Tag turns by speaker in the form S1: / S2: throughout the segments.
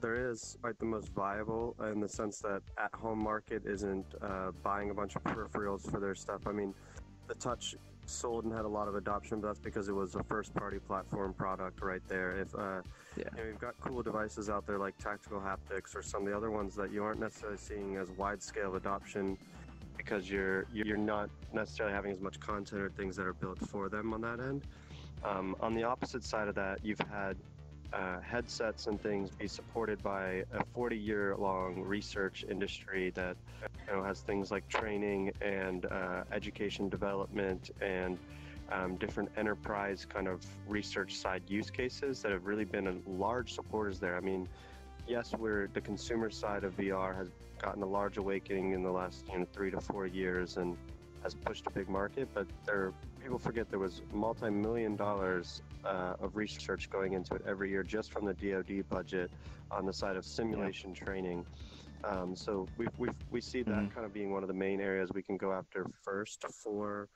S1: there is like the most viable in the sense that at-home market isn't buying a bunch of peripherals for their stuff. I mean, the Touch sold and had a lot of adoption, but that's because it was a first-party platform product right there. If you know, you've got cool devices out there like Tactical Haptics or some of the other ones that you aren't necessarily seeing as wide-scale adoption because you're not necessarily having as much content or things that are built for them on that end. On the opposite side of that, you've had headsets and things be supported by a 40-year-long research industry that has things like training and education development and different enterprise kind of research side use cases that have really been large supporters there. I mean, yes, the consumer side of VR has gotten a large awakening in the last 3 to 4 years and has pushed a big market, but people forget there was multi-million dollars of research going into it every year just from the DoD budget on the side of simulation training. So we see that kind of being one of the main areas we can go after first for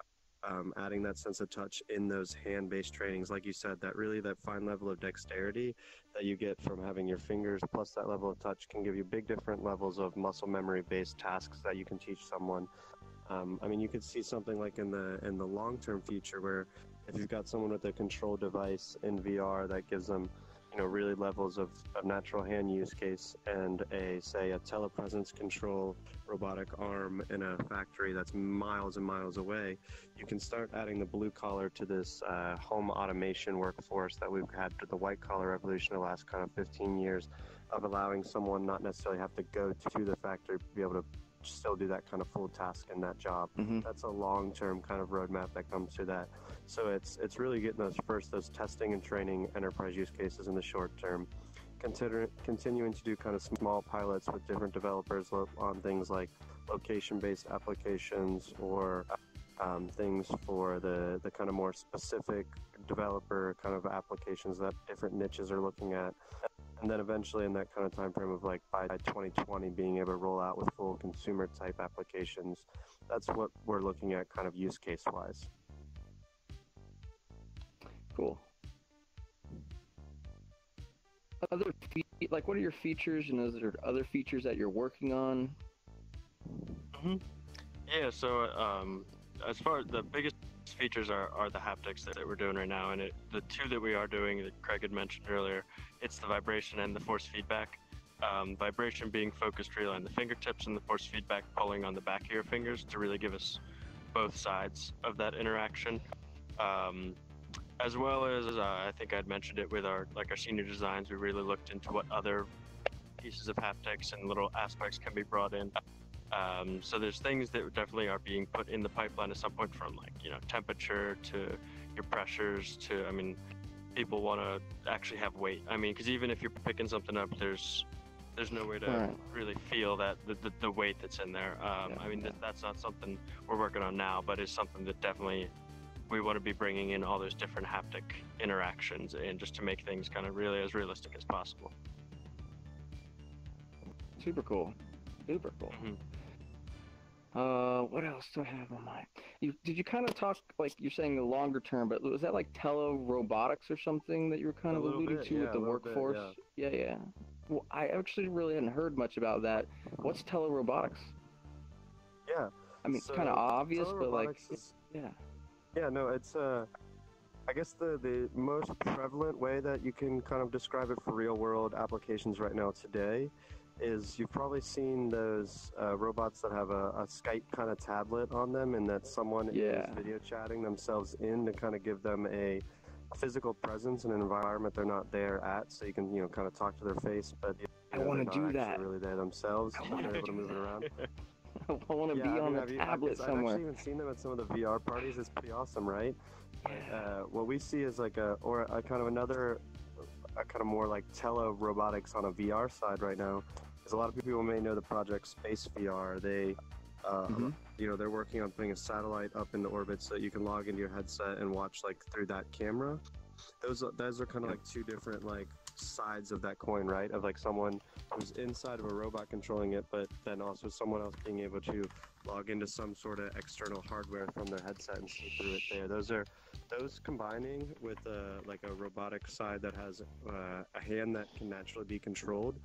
S1: adding that sense of touch in those hand-based trainings. Like you said, that fine level of dexterity that you get from having your fingers plus that level of touch can give you big different levels of muscle memory-based tasks that you can teach someone. I mean, you could see something like in the long-term future where if you've got someone with a control device in VR that gives them, really levels of natural hand use case and say a telepresence control robotic arm in a factory that's miles and miles away, you can start adding the blue collar to this home automation workforce that we've had to the white collar revolution the last kind of 15 years of allowing someone not necessarily have to go to the factory to be able to still do that kind of full task in that job. That's a long-term kind of roadmap that comes to that. So it's really getting those testing and training enterprise use cases in the short term, continuing to do kind of small pilots with different developers on things like location-based applications or things for the kind of more specific developer kind of applications that different niches are looking at. And then eventually in that kind of time frame of like by 2020 being able to roll out with full consumer type applications. That's what we're looking at kind of use case wise.
S2: Cool. What are your features, and is there other features that you're working on?
S3: Yeah, so as far as the biggest features are the haptics that we're doing right now, and the two that we are doing that Craig had mentioned earlier, it's the vibration and the force feedback. Vibration being focused really on the fingertips, and the force feedback pulling on the back of your fingers to really give us both sides of that interaction. As well as I think I'd mentioned it with our senior designs, we really looked into what other pieces of haptics and little aspects can be brought in. So there's things that definitely are being put in the pipeline at some point, from temperature to your pressures to, people want to actually have weight. Because even if you're picking something up, there's no way to really feel that the weight that's in there. That's not something we're working on now, but it's something that definitely we want to be bringing in all those different haptic interactions and just to make things kind of really as realistic as possible.
S2: Super cool. Super cool. What else do I have on mine? Did you kind of talk, like you're saying the longer term, but was that like telerobotics or something that you were kind of alluding to with the workforce? Yeah. Well, I actually really hadn't heard much about that. What's telerobotics?
S1: Yeah.
S2: It's kind of obvious, but
S1: Yeah, no, it's I guess the most prevalent way that you can kind of describe it for real world applications right now today is you've probably seen those robots that have a Skype kind of tablet on them, and that someone is video chatting themselves in to kind of give them a physical presence in an environment they're not there at, so you can kind of talk to their face, but
S2: I want to do that.
S1: Really there themselves. They're able to move it around.
S2: I want to be on the tablet somewhere.
S1: I've actually even seen them at some of the VR parties. It's pretty awesome, right?
S2: Yeah.
S1: What we see is like a kind of more like tele-robotics on a VR side right now. Because a lot of people may know the project Space VR. They, they're working on putting a satellite up into orbit so that you can log into your headset and watch like through that camera. Those are kind of like two different like sides of that coin, right? Of like someone who's inside of a robot controlling it, but then also someone else being able to log into some sort of external hardware from their headset and see through it there. Those combining with like a robotic side that has a hand that can naturally be controlled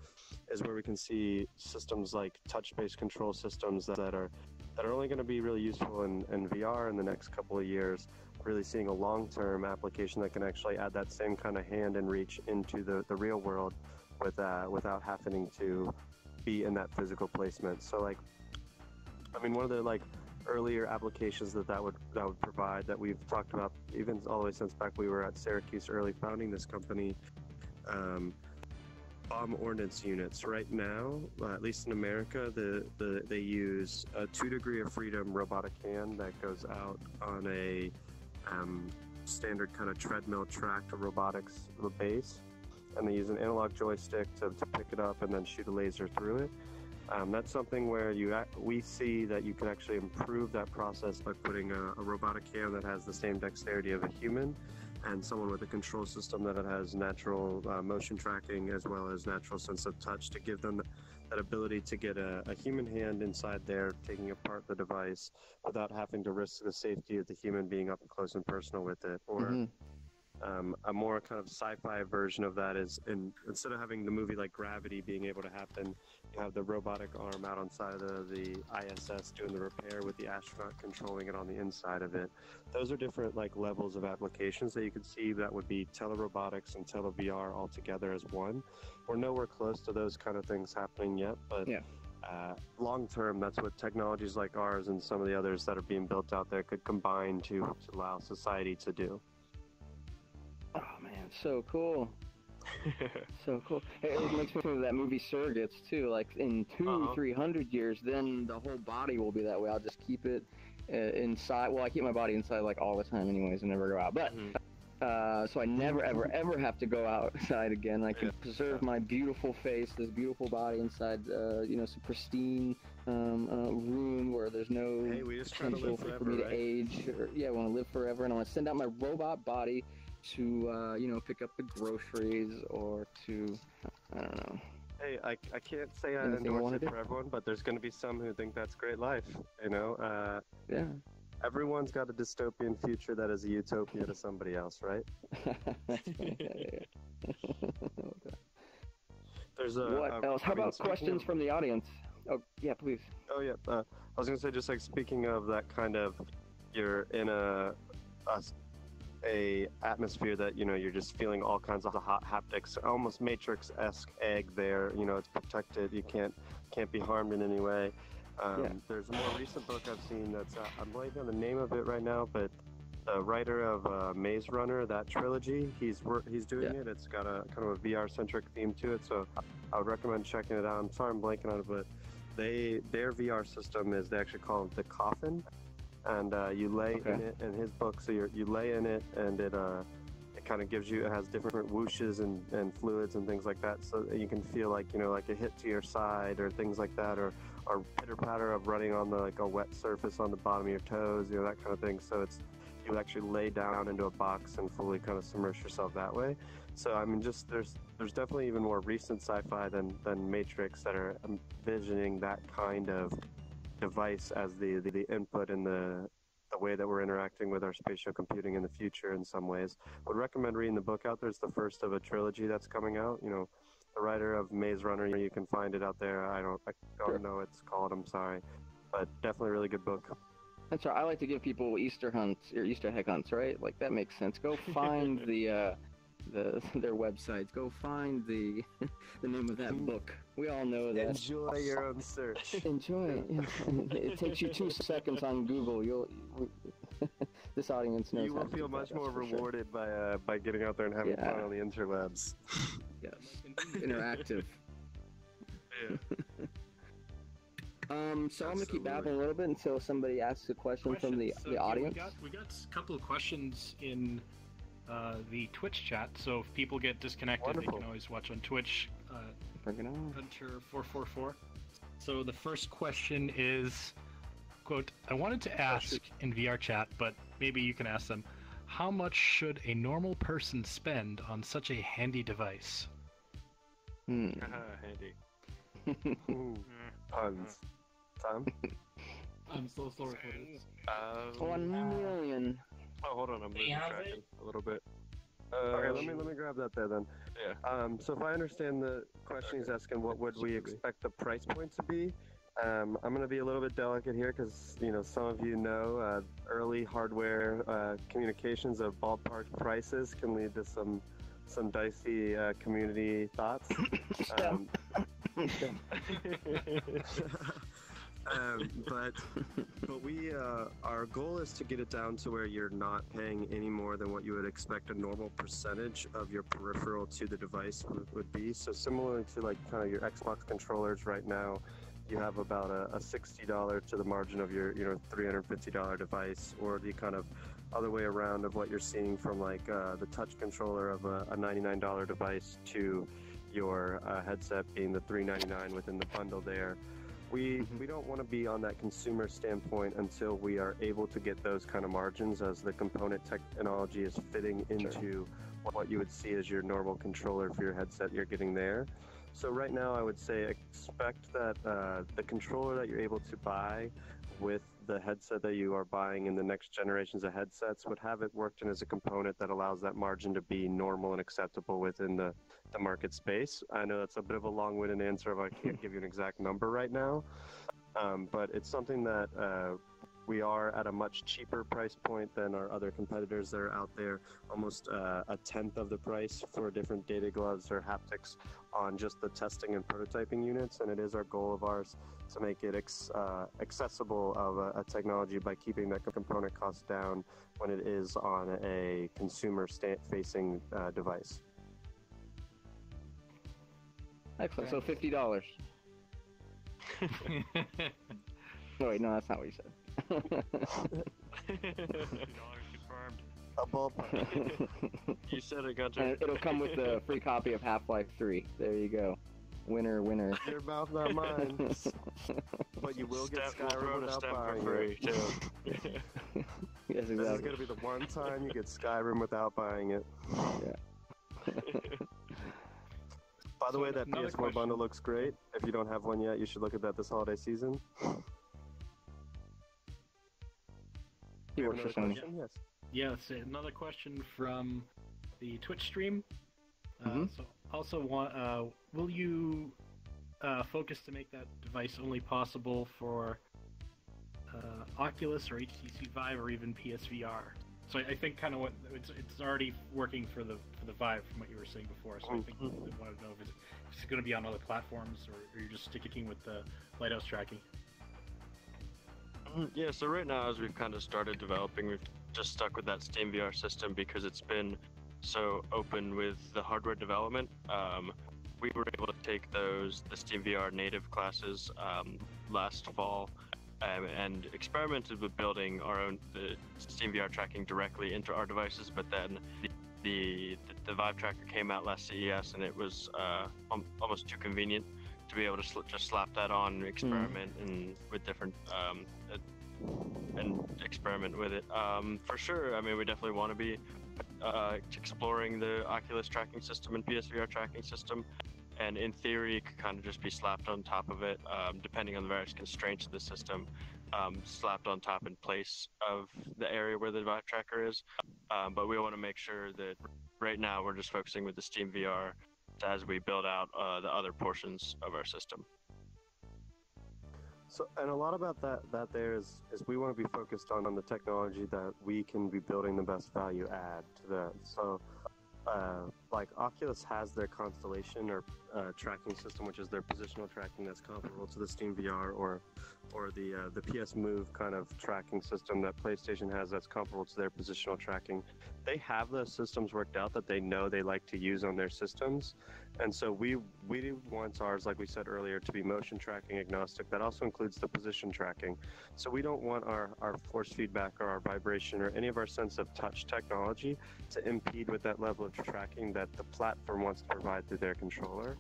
S1: is where we can see systems like touch-based control systems that are only going to be really useful in VR in the next couple of years. Really seeing a long-term application that can actually add that same kind of hand and reach into the real world without having to be in that physical placement. So like, I mean, one of the like earlier applications that would provide that we've talked about even all the way since back we were at Syracuse early founding this company, bomb ordnance units. Right now, at least in America, they use a 2 degree of freedom robotic hand that goes out on a standard kind of treadmill tracked robotics base, and they use an analog joystick to pick it up and then shoot a laser through it. That's something where we see that you can actually improve that process by putting a robotic hand that has the same dexterity of a human and someone with a control system that has natural motion tracking as well as natural sense of touch to give them that ability to get a human hand inside there taking apart the device without having to risk the safety of the human being up close and personal with it. Or a more kind of sci-fi version of that is instead of having the movie like Gravity being able to happen, you have the robotic arm out on side of the ISS doing the repair with the astronaut controlling it on the inside of it. Those are different like levels of applications that you could see that would be telerobotics and tele-VR all together as one. We're nowhere close to those kind of things happening yet, but long term, that's what technologies like ours and some of the others that are being built out there could combine to allow society to do.
S2: Oh man, so cool. So cool. It makes me think of that movie Surrogates too. Like in 300 years, then the whole body will be that way. I'll just keep it inside. Well, I keep my body inside like all the time anyways and never go out. But so I never ever have to go outside again. I can preserve my beautiful face, this beautiful body inside some pristine room where there's no potential for me to age. Or, I want to live forever, and I want to send out my robot body to pick up the groceries or to I don't know.
S1: Hey, I can't say I endorse it for everyone, but there's going to be some who think that's great life.
S2: Yeah.
S1: Everyone's got a dystopian future that is a utopia to somebody else, right? There's
S2: what else? How about questions from the audience? Oh, yeah, please.
S1: Oh, yeah. I was going to say, just like speaking of that kind of, you're in a atmosphere that, you're just feeling all kinds of hot haptics, almost Matrix-esque egg there. It's protected. You can't be harmed in any way. There's a more recent book I've seen that's I'm blanking on the name of it right now, but the writer of Maze Runner, that trilogy, he's doing it. It's got a kind of a VR-centric theme to it, so I would recommend checking it out. I'm sorry I'm blanking on it, but their VR system is, they actually call it the Coffin, and you lay in it. In his book, so you lay in it, and it kind of gives you, it has different whooshes and fluids and things like that, so that you can feel like like a hit to your side or things like that, or pitter patter of running on like a wet surface on the bottom of your toes, that kind of thing. So you actually lay down into a box and fully kind of submerge yourself that way. So I mean, just there's definitely even more recent sci-fi than Matrix that are envisioning that kind of device as the input in the way that we're interacting with our spatial computing in the future in some ways. Would recommend reading the book out there. It's the first of a trilogy that's coming out. The writer of Maze Runner, you can find it out there. I don't know what it's called, I'm sorry. But definitely a really good book.
S2: That's right. I like to give people Easter hunts or Easter egg hunts, right? Like that makes sense. Go find their websites. Go find the name of that book. We all know that.
S1: Enjoy your own search.
S2: Enjoy. It takes you 2 seconds on Google. This audience knows.
S1: You will feel much more rewarded by getting out there and having fun on the interwebs.
S2: Yes, interactive. So I'm gonna keep babbling a little bit until somebody asks a question from the audience.
S4: We got a couple of questions in the Twitch chat, so if people get disconnected, they can always watch on Twitch. Hunter444. So the first question is, quote, I wanted to ask in VRChat, but maybe you can ask them, how much should a normal person spend on such a handy device?
S3: Handy.
S1: Puns. Tom?
S5: I'm so sorry for this.
S2: 1 million.
S3: Oh, hold on, I'm losing track a little bit.
S1: Okay, let me grab that there then.
S3: Yeah.
S1: So if I understand the question, he's asking what would we expect the price point to be. I'm going to be a little bit delicate here because, some of you know early hardware communications of ballpark prices can lead to some dicey community thoughts. But we our goal is to get it down to where you're not paying any more than what you would expect a normal percentage of your peripheral to the device would be. So similarly to like kind of your Xbox controllers right now, you have about a $60 to the margin of your $350 device, or the kind of other way around of what you're seeing from like the touch controller of a $99 device to your headset being the $399 within the bundle there. We don't want to be on that consumer standpoint until we are able to get those kind of margins, as the component technology is fitting into what you would see as your normal controller for your headset you're getting there. So right now I would say expect that the controller that you're able to buy with the headset that you are buying in the next generations of headsets would have it worked in as a component that allows that margin to be normal and acceptable within the market space. I know that's a bit of a long-winded answer if I can't give you an exact number right now, but it's something that we are at a much cheaper price point than our other competitors that are out there, almost a tenth of the price for different data gloves or haptics on just the testing and prototyping units, and it is our goal of ours to make it accessible of a technology by keeping that component cost down when it is on a consumer-facing device.
S2: Excellent. So $50. Oh, wait, no, that's not what you said.
S3: Confirmed.
S1: A ballpark.
S3: You said it, Gunter.
S2: And it'll come with a free copy of Half-Life 3. There you go. Winner, winner.
S1: Your mouth, not mine. But you will get Skyrim without buying it.
S3: Too.
S2: Yes, exactly.
S1: This is going to be the one time you get Skyrim without buying it.
S2: Yeah.
S1: By the way, that
S4: another
S1: PS4
S4: question.
S1: bundle looks great. If you don't have one yet, you should look at that this holiday season.
S2: He works for Sony.
S1: Yes.
S5: Yes, another question from the Twitch stream.
S2: Mhm.
S5: So also will you focus to make that device only possible for Oculus or HTC Vive or even PSVR? So I think kind of what it's already working for the Vive from what you were saying before. So I think we wanted to know if it's going to be on other platforms or you're just sticking with the lighthouse tracking.
S3: Yeah, so right now, as we've kind of started developing, we've just stuck with that SteamVR system because it's been so open with the hardware development. We were able to take the SteamVR native classes last fall and experimented with building our own the SteamVR tracking directly into our devices, but then the Vive tracker came out last CES and it was almost too convenient to be able to just slap that on and experiment and with different and experiment with it. For sure, I mean, we definitely want to be exploring the Oculus tracking system and PSVR tracking system, and in theory it could kind of just be slapped on top of it, depending on the various constraints of the system, slapped on top in place of the area where the Vive tracker is. But we want to make sure that right now we're just focusing with the SteamVR as we build out the other portions of our system.
S1: So, and a lot about that there is we want to be focused on the technology that we can be building the best value add to that. So, like Oculus has their Constellation or tracking system, which is their positional tracking that's comparable to the SteamVR or the PS Move kind of tracking system that PlayStation has that's comparable to their positional tracking. They have those systems worked out that they know they like to use on their systems. And so we want ours, like we said earlier, to be motion tracking agnostic. That also includes the position tracking. So we don't want our force feedback or our vibration or any of our sense of touch technology to impede with that level of tracking that the platform wants to provide through their controller.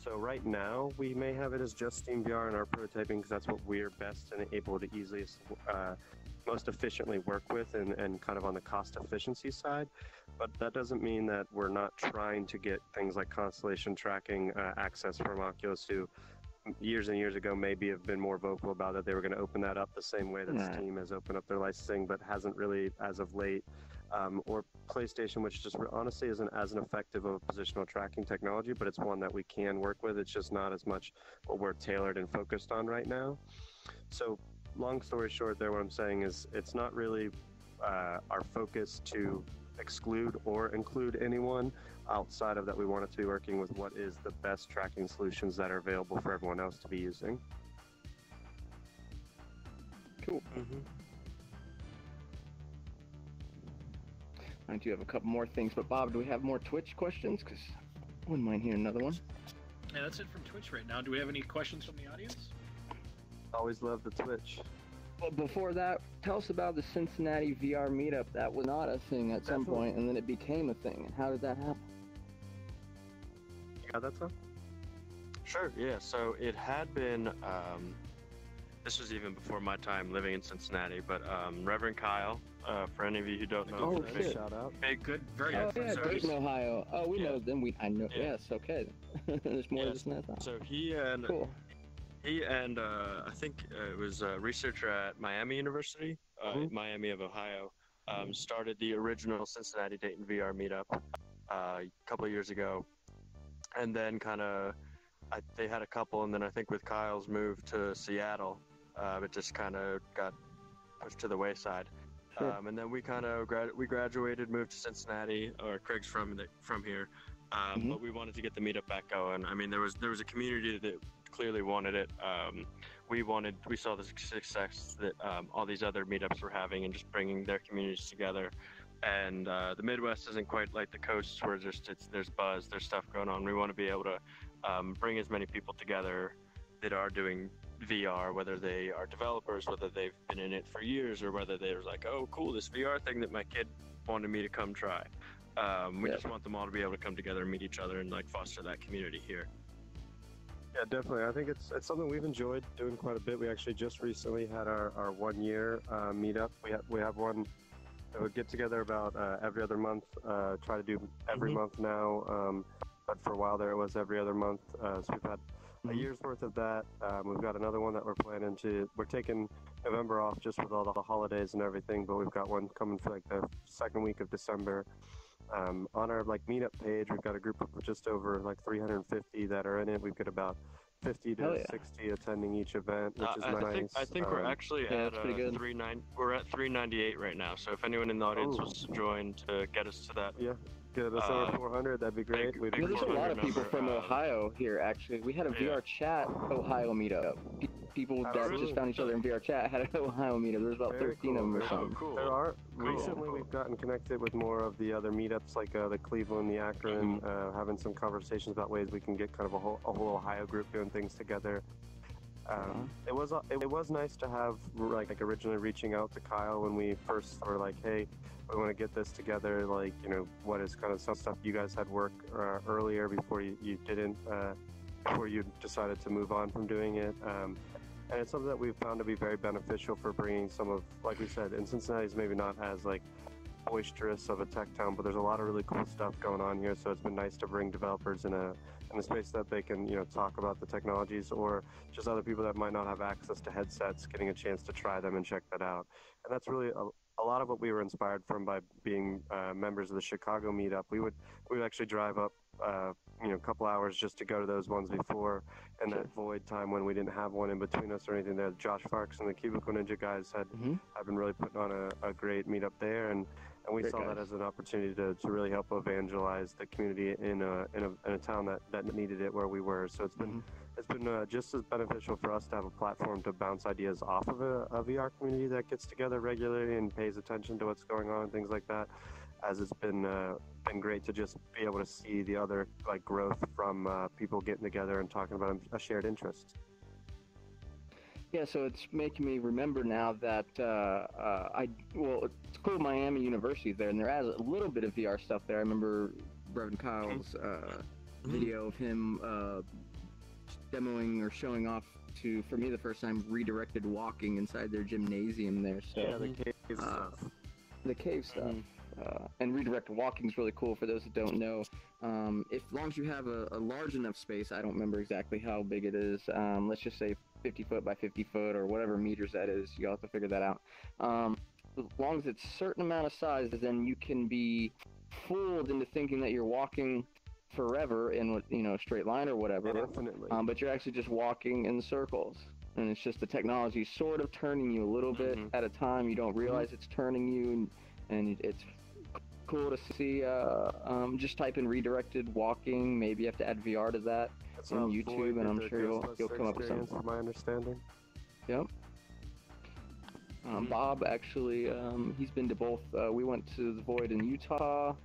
S1: So right now, we may have it as just SteamVR in our prototyping because that's what we're best and able to easily most efficiently work with and kind of on the cost efficiency side. But that doesn't mean that we're not trying to get things like constellation tracking access from Oculus, who years and years ago maybe have been more vocal about it. They were going to open that up the same way that Steam has opened up their licensing, but hasn't really as of late. Or PlayStation, which just honestly isn't as an effective of a positional tracking technology, but it's one that we can work with. It's just not as much what we're tailored and focused on right now. So long story short there, what I'm saying is it's not really our focus to exclude or include anyone outside of that. We want it to be working with what is the best tracking solutions that are available for everyone else to be using.
S2: Cool. I do have a couple more things, but Bob, do we have more Twitch questions? Because I wouldn't mind hearing another one.
S5: Yeah, that's it from Twitch right now. Do we have any questions from the audience?
S1: Always love the Twitch.
S2: Well, before that, tell us about the Cincinnati VR meetup. That was not a thing at some point, and then it became a thing. And how did that happen?
S1: You got that, Tom?
S3: Sure, yeah. So it had been, this was even before my time living in Cincinnati, but Reverend Kyle, for any of you who don't know,
S2: shit.
S1: Shout out.
S3: Big, good, very
S2: Oh,
S3: good
S2: yeah,
S3: friends.
S2: Dayton, Ohio. Oh, we know them. I know.
S3: Yeah.
S2: Yes, okay. There's more to this than I thought.
S3: So he and
S2: Cool.
S3: I think it was a researcher at Miami University, Miami of Ohio, started the original Cincinnati Dayton VR meetup a couple of years ago, and then they had a couple, and then I think with Kyle's move to Seattle, it just kind of got pushed to the wayside.
S2: Sure.
S3: And then we we graduated, moved to Cincinnati, or Craig's from here, but we wanted to get the meetup back going. I mean, there was a community that clearly wanted it. We saw the success that all these other meetups were having and just bringing their communities together. And the Midwest isn't quite like the coast where there's buzz, there's stuff going on. We want to be able to bring as many people together that are doing VR, whether they are developers, whether they've been in it for years, or whether they're like, oh, cool, this VR thing that my kid wanted me to come try. We just want them all to be able to come together and meet each other and like foster that community here.
S1: Yeah, definitely. I think it's something we've enjoyed doing quite a bit. We actually just recently had our 1 year meetup. We have one that would get together about every other month. Try to do every month now, but for a while there it was every other month. So we've had a year's worth of that. We've got another one that we're planning to. We're taking November off just with all the holidays and everything, but we've got one coming for like the second week of December. On our like meetup page, we've got a group of just over like 350 that are in it. We've got about 50 to 60 attending each event, which is nice.
S3: I think we're actually at 398 right now. So if anyone in the audience wants to join to get us to that,
S1: get us over 400, that'd be great.
S2: There's a lot of people from Ohio here, actually. We had a VRChat Ohio meetup. People that just found each other in VRChat had an Ohio meetup. There's about 13 of them or something.
S3: Cool.
S1: There are. Recently, we've gotten connected with more of the other meetups, like the Cleveland, the Akron, having some conversations about ways we can get kind of a whole Ohio group doing things together. It was nice to have like originally reaching out to Kyle when we first were like, hey, we want to get this together. Like, what is kind of some stuff you guys had worked earlier before you didn't, before you decided to move on from doing it. And it's something that we've found to be very beneficial for bringing some of, like we said, in Cincinnati is maybe not as like boisterous of a tech town, but there's a lot of really cool stuff going on here. So it's been nice to bring developers in a space that they can, talk about the technologies, or just other people that might not have access to headsets, getting a chance to try them and check that out. And that's really a lot of what we were inspired from by being members of the Chicago meetup. We would actually drive up, a couple hours just to go to those ones before, and that void time when we didn't have one in between us or anything there. Josh Farks and the Cubicle Ninja guys have been really putting on a great meetup there, and we saw that as an opportunity to really help evangelize the community in a town that needed it where we were. So it's been just as beneficial for us to have a platform to bounce ideas off of a VR community that gets together regularly and pays attention to what's going on and things like that, as it's been great to just be able to see the other like growth from people getting together and talking about a shared interest.
S2: Yeah, so it's making me remember now that it's cool. Miami University's there, and there has a little bit of VR stuff there. I remember Reverend Kyle's video of him demoing or showing off to, for me, the first time, redirected walking inside their gymnasium there. So
S1: Yeah, the cave stuff.
S2: The cave stuff. And redirected walking is really cool for those that don't know. If as long as you have a large enough space, I don't remember exactly how big it is. Let's just say 50 foot by 50 foot or whatever meters that is. You'll have to figure that out. As long as it's a certain amount of size, then you can be fooled into thinking that you're walking forever in a straight line or whatever.
S1: Definitely.
S2: But you're actually just walking in circles. And it's just the technology sort of turning you a little bit at a time. You don't realize it's turning you, and it's cool to see. Just type in redirected walking. Maybe you have to add VR to that on YouTube, and I'm sure you'll come up with something.
S1: From my understanding.
S2: Yep. Bob actually, he's been to both. We went to the Void in Utah,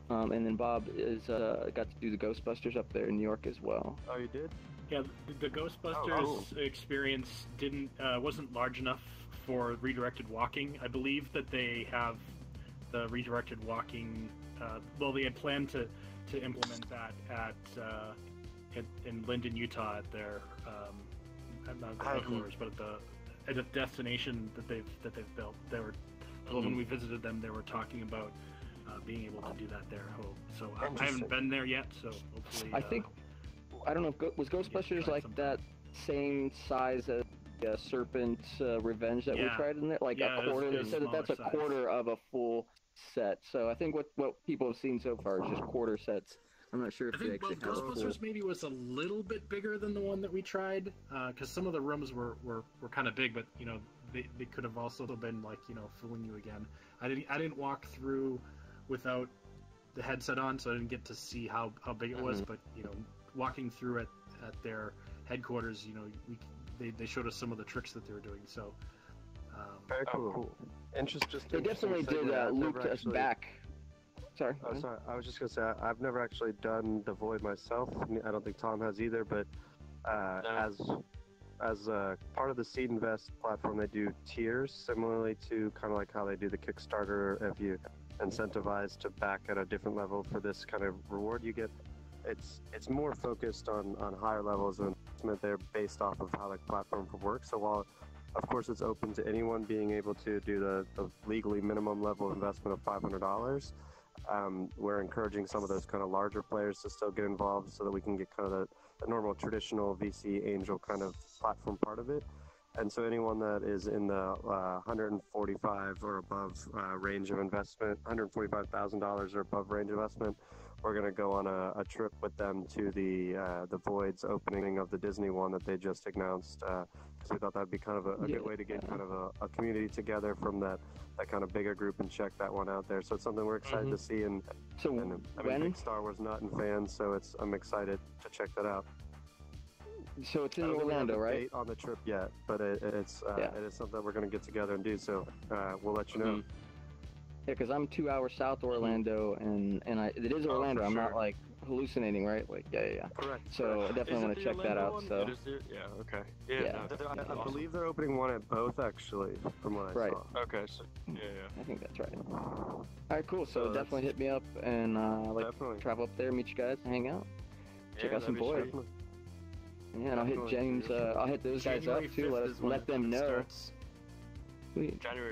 S2: and then Bob got to do the Ghostbusters up there in New York as well.
S1: Oh, you did?
S5: Yeah, the Ghostbusters experience wasn't large enough for redirected walking. I believe that they have the redirected walking. They had planned to implement that in Linden, Utah, at their not the headquarters, but at a destination that they've built. They were when we visited them, they were talking about being able to do that there. So I haven't been there yet. So hopefully,
S2: I don't know if was Ghostbusters like that same size as Serpent Revenge that we tried in there, like a quarter. They said that's a quarter of a full set. So I think what people have seen so far is just quarter sets. I'm not sure if they actually have
S5: Ghostbusters maybe was a little bit bigger than the one that we tried, because some of the rooms were kind of big, but they could have also been like fooling you again. I didn't walk through without the headset on, so I didn't get to see how big it was. But walking through at their headquarters, they showed us some of the tricks that they were doing. So
S1: very cool. Interesting.
S2: They definitely did loop us back. Sorry.
S1: Oh, sorry. I was just gonna say I've never actually done the Void myself. I don't think Tom has either. But as part of the Seed Invest platform, they do tiers similarly to kind of like how they do the Kickstarter. If you incentivize to back at a different level for this kind of reward, you get. It's more focused on higher levels of investment there based off of how the platform works. So while of course it's open to anyone being able to do the legally minimum level investment of $500. We're encouraging some of those kind of larger players to still get involved so that we can get kind of the normal traditional VC angel kind of platform part of it. And so anyone that is in the 145 or above range of investment, $145,000 or above range investment, we're going to go on a trip with them to the Void's opening of the Disney one that they just announced. Because we thought that'd be kind of a good way to get kind of a community together from that kind of bigger group and check that one out there. So it's something we're excited to see. And I'm a big Star Wars nut and fan, so I'm excited to check that out.
S2: So it's in Orlando, right?
S1: On the trip yet, but it is something we're going to get together and do. So we'll let you know.
S2: Yeah, because I'm 2 hours south of Orlando, and it is Orlando. I'm not like hallucinating, right? Like, yeah.
S1: Correct.
S2: So I definitely want to check that out. So
S3: okay.
S1: I believe they're opening one at both, actually, from what I saw.
S3: Okay. So
S2: I think that's right. All right, cool. So definitely hit me up and travel up there, meet you guys, hang out, check out some boys. Yeah, and I'll hit James. I'll hit those guys up too. Let them know.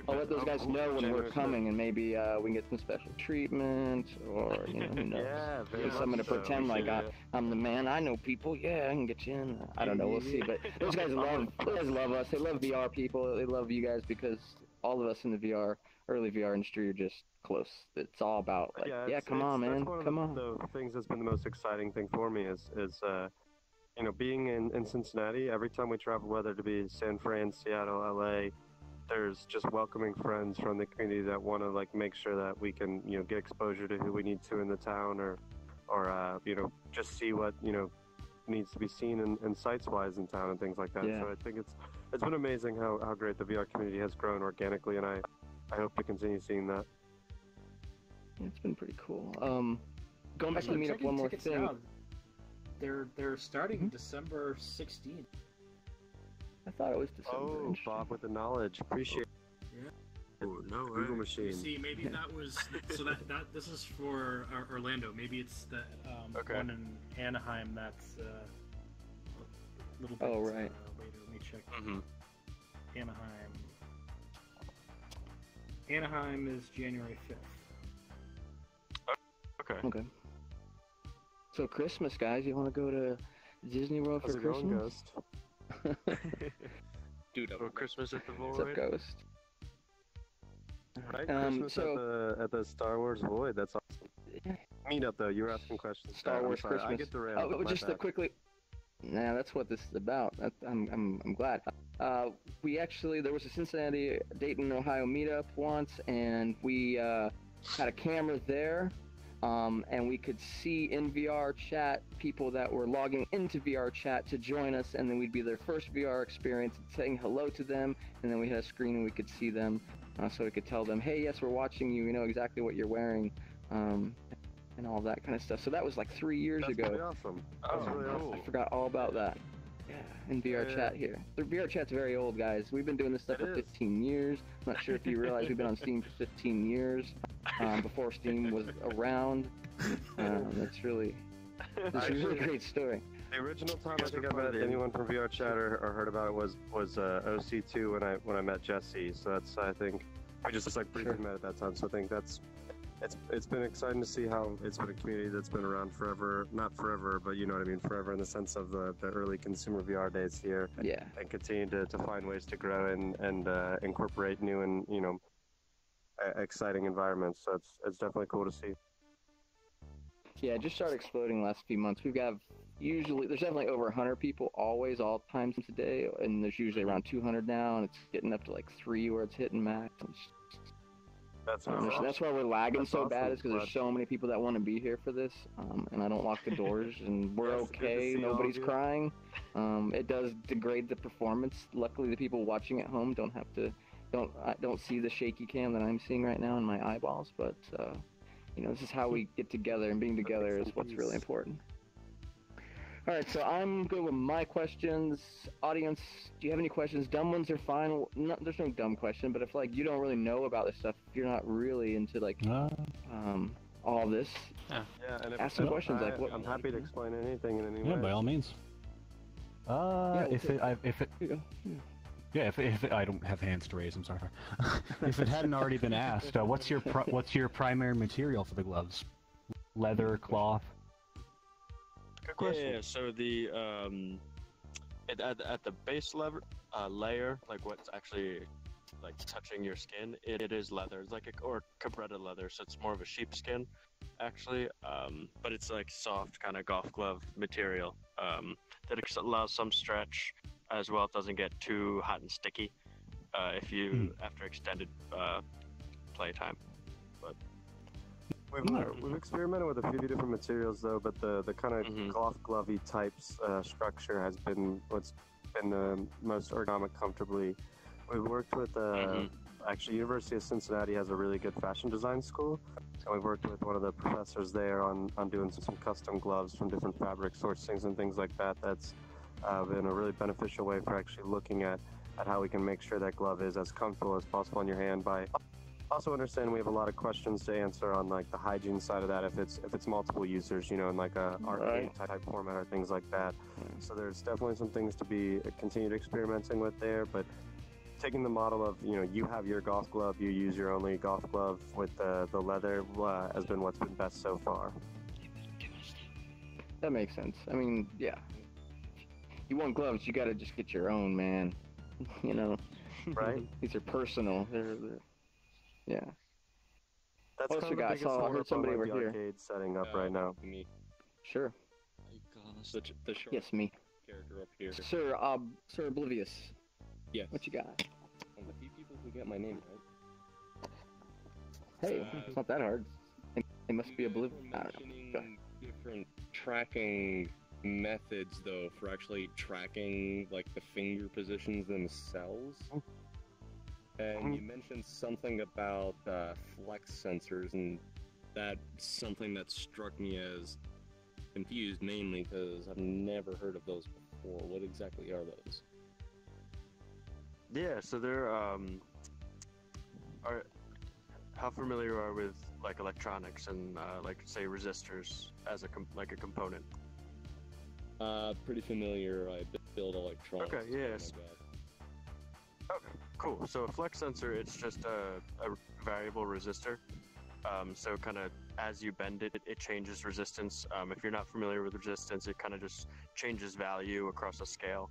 S2: I'll let those guys know when we're coming, and maybe we can get some special treatment, or who knows?
S1: Yeah,
S2: I'm gonna pretend like I'm the man. I know people. Yeah, I can get you in. I don't know. We'll see. But those guys love us. They love VR people. They love you guys because all of us in the early VR industry are just close. It's all about come on, man, come on.
S1: The things that's been the most exciting thing for me is being in Cincinnati. Every time we travel, whether to be San Fran, Seattle, LA. There's just welcoming friends from the community that want to make sure that we can get exposure to who we need to in the town, or just see what needs to be seen and sites wise in town and things like that. So I think it's been amazing how great the VR community has grown organically, and I hope to continue seeing that.
S2: Yeah, it's been pretty cool. Going back to the meetup, one more thing.
S5: Now. They're starting December 16th.
S2: I thought it was December.
S1: Oh, Bob with the knowledge. Appreciate it.
S3: Yeah. Oh, no way.
S1: Google machine.
S5: You see, maybe that was... so that this is for Orlando. Maybe it's the one in Anaheim that's... little bit
S2: right.
S5: later. Let me check. Anaheim. Anaheim is January 5th.
S3: Okay.
S2: So Christmas, guys, you want to go to Disney World for Christmas?
S3: Dude, for Christmas at the
S2: Void. What's up, Ghost?
S1: Right, Christmas at the Star Wars Void. That's awesome. Meetup though, you were asking questions.
S2: Star Wars Christmas.
S1: I get the rail.
S2: Oh, just quickly. Nah, that's what this is about. I'm glad. There was a Cincinnati, Dayton, Ohio meetup once, and we had a camera there, and we could see in VRChat people that were logging into VRChat to join us, and then we'd be their first VR experience, saying hello to them, and then we had a screen and we could see them, so we could tell them, hey, yes, we're watching you. We know exactly what you're wearing. And all that kind of stuff. So that was like 3 years ago.
S1: That's really awesome. That's really awesome.
S2: I forgot all about that. Yeah, in VRChat here. The VRChat's very old, guys. We've been doing this stuff for 15 years. I'm not sure if you realize we've been on Steam for 15 years, before Steam was around. That's really a really great story.
S1: The original time I think I met anyone from VRChat or heard about it was OC2 when I met Jesse. So that's, I think, we just briefly met at that time. So I think it's been exciting to see how it's been a community that's been around forever. Not forever, but you know what I mean, forever in the sense of the early consumer VR days here.
S2: Yeah.
S1: And continue to find ways to grow and incorporate new and, exciting environments. So it's definitely cool to see.
S2: Yeah, it just started exploding the last few months. There's definitely over 100 people always, all times a day, and there's usually around 200 now, and it's getting up to like 3 where it's hitting max. That's why we're lagging so bad, is because there's so many people that want to be here for this, and I don't lock the doors, and we're okay. Nobody's crying. It does degrade the performance. Luckily, the people watching at home don't see the shaky cam that I'm seeing right now in my eyeballs. But this is how we get together, and being together is what's really important. All right, so I'm good with my questions. Audience, do you have any questions? Dumb ones are fine. There's no dumb question, but if you don't really know about this stuff, if you're not really into all this,
S1: and
S2: ask some questions.
S1: I'm happy to explain anything in any way.
S6: Yeah, by all means. If I don't have hands to raise, I'm sorry. If it hadn't already been asked, what's your primary material for the gloves? Leather, cloth?
S3: Good question. Yeah, so the at the base layer, what's actually touching your skin, it is leather. It's or cabretta leather, so it's more of a sheepskin, actually. But it's soft kind of golf glove material that allows some stretch as well. It doesn't get too hot and sticky after extended playtime. But
S1: we've experimented with a few different materials though, but the kind of golf glovey types structure has been what's been the most ergonomic comfortably. We've worked with actually University of Cincinnati has a really good fashion design school, and we've worked with one of the professors there on doing some custom gloves from different fabric sourcings and things like that. That's been a really beneficial way for actually looking at how we can make sure that glove is as comfortable as possible in your hand. By also understand we have a lot of questions to answer on the hygiene side of that, if it's multiple users, in a arcade type format or things like that. So there's definitely some things to be continued experimenting with there, but taking the model of you have your golf glove, you use your only golf glove with the leather has been what's been best so far.
S2: That makes sense. I mean, yeah, you want gloves, you gotta just get your own, man.
S1: Right?
S2: These are personal. They're yeah.
S1: That's kind of the biggest
S2: heard somebody over here.
S1: Arcade setting up right now.
S3: Me.
S2: Sure.
S3: The short
S2: yes, me.
S3: character up here.
S2: Sir Oblivious.
S3: Yes.
S2: What you got?
S3: And the few people who get my name right.
S2: Hey, it's not that hard. They must be oblivious. I don't know.
S7: Different tracking methods though for actually tracking the finger positions themselves. And you mentioned something about flex sensors, and that's something that struck me as confused, mainly because I've never heard of those before. What exactly are those?
S3: Yeah, so they're how familiar are with electronics and say resistors as a component?
S7: Pretty familiar. I've been build electronics.
S3: Okay, yes. Okay, cool. So a flex sensor, it's just a variable resistor. So kind of as you bend it, it changes resistance. If you're not familiar with resistance, it kind of just changes value across a scale.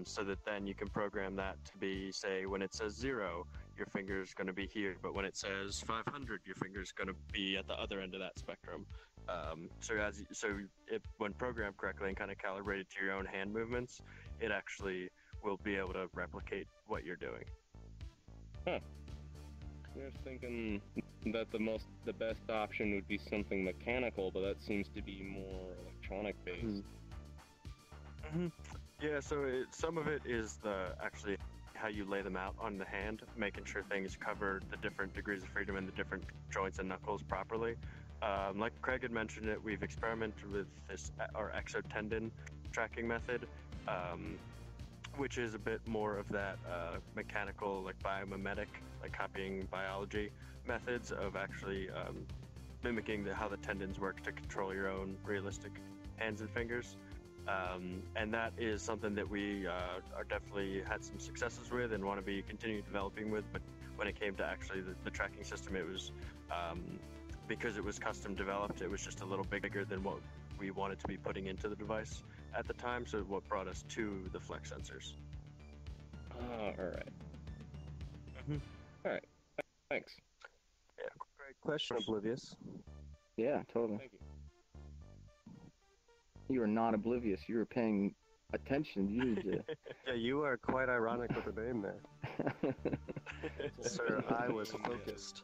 S3: So that then you can program that to be, say, when it says 0, your finger's going to be here, but when it says 500, your finger's going to be at the other end of that spectrum. When programmed correctly and kind of calibrated to your own hand movements, it actually will be able to replicate what you're doing.
S7: Huh. I was thinking that the best option would be something mechanical, but that seems to be more electronic based.
S3: Mm-hmm. Yeah, so some of it is actually how you lay them out on the hand, making sure things cover the different degrees of freedom and the different joints and knuckles properly. Like Craig had mentioned it, we've experimented with this, our exotendon tracking method, which is a bit more of that mechanical, like biomimetic, like copying biology methods of actually mimicking how the tendons work to control your own realistic hands and fingers. And that is something that we are definitely had some successes with and want to be continuing developing with. But when it came to actually the tracking system, it was because it was custom developed, it was just a little bigger than what we wanted to be putting into the device at the time. So what brought us to the flex sensors.
S7: All right.
S3: Mm-hmm.
S7: All right. Thanks.
S1: Yeah, great question, Oblivious.
S2: Yeah, totally.
S7: Thank you.
S2: You are not oblivious. You were paying attention. You need to.
S1: Yeah, you are quite ironic with the name there. Sir, I was focused.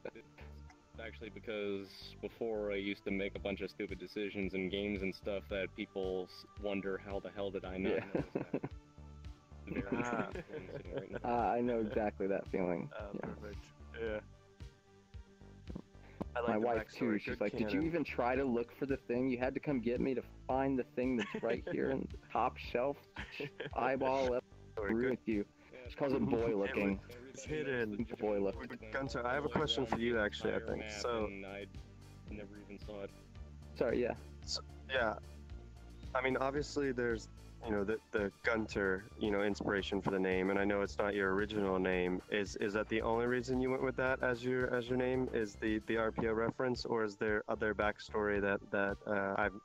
S7: It's actually because before I used to make a bunch of stupid decisions in games and stuff that people wonder how the hell did I not
S2: Yeah.
S7: notice that. Very interesting right now.
S2: I know exactly that feeling. Yeah.
S3: Perfect. Yeah.
S1: I like
S2: My
S1: the
S2: wife
S1: backstory.
S2: too. She's
S1: Good
S2: like, "Did you
S1: canon.
S2: even try to look for the thing? You had to come get me to find the thing that's right here in the top shelf. Eyeball up through with you." She calls it boy looking.
S1: It's hidden.
S2: Boy looking.
S1: Gunter, I have a question for you, actually, I think. So,
S7: I never even saw it.
S2: Sorry, yeah.
S1: yeah. I mean, obviously, there's, the Gunter, inspiration for the name, and I know it's not your original name. Is that the only reason you went with that as your name? Is the RPO reference, or is there other backstory that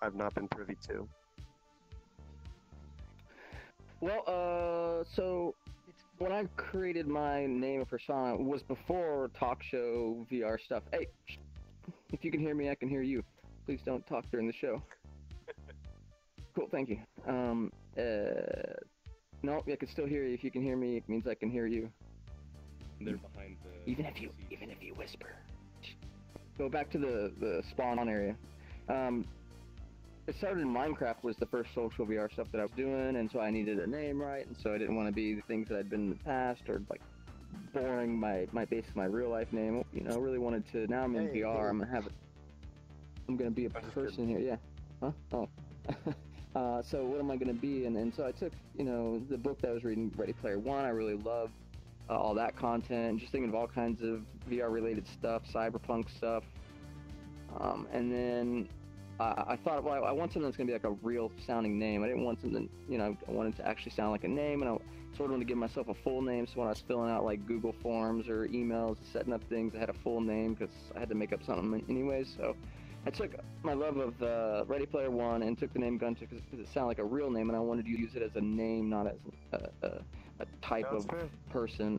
S1: I've not been privy to?
S2: Well, so when I created my name and persona, it was before talk show VR stuff. Hey, if you can hear me, I can hear you. Please don't talk during the show. Cool, thank you. No, I can still hear you. If you can hear me, it means I can hear you.
S7: They're behind the.
S2: Even if you whisper. Go back to the spawn area. It started in Minecraft was the first social VR stuff that I was doing, and so I needed a name right, and so I didn't want to be the things that I'd been in the past or like boring my real life name. I really wanted to. Now I'm in VR. I'm gonna be a person here. Yeah. Huh? Oh. So what am I gonna be? And so I took the book that I was reading, Ready Player One. I really loved all that content, just thinking of all kinds of VR related stuff, cyberpunk stuff, and then. I thought, well, I want something that's going to be like a real sounding name. I didn't want something, I wanted to actually sound like a name, and I sort of wanted to give myself a full name, so when I was filling out like Google Forms or emails, setting up things, I had a full name because I had to make up something anyways. So I took my love of Ready Player One and took the name Gunter because it sounded like a real name, and I wanted to use it as a name, not as a type of person.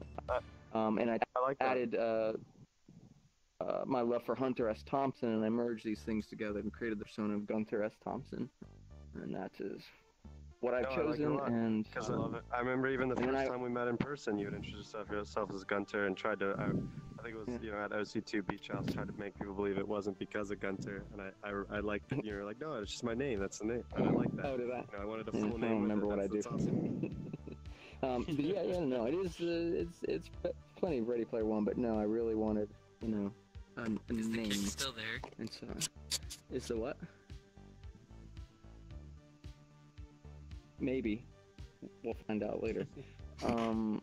S2: And I like added... my love for Hunter S. Thompson, and I merged these things together and created the persona of Gunther S. Thompson, and that is what I've chosen. And
S1: I love it. I remember even the first time we met in person, you had introduced yourself as Gunter and tried to. I think it was at OC2 Beach House, tried to make people believe it wasn't because of Gunter, and I liked that you were like, no, it's just my name. That's the name, and I like that.
S2: Oh, did I?
S1: I wanted a full name.
S2: I don't remember what I do.
S1: Awesome.
S2: But no, it is. It's plenty of Ready Player One, but no, I really wanted a name.
S8: Is the kid still there?
S2: And so, is the what? Maybe. We'll find out later. So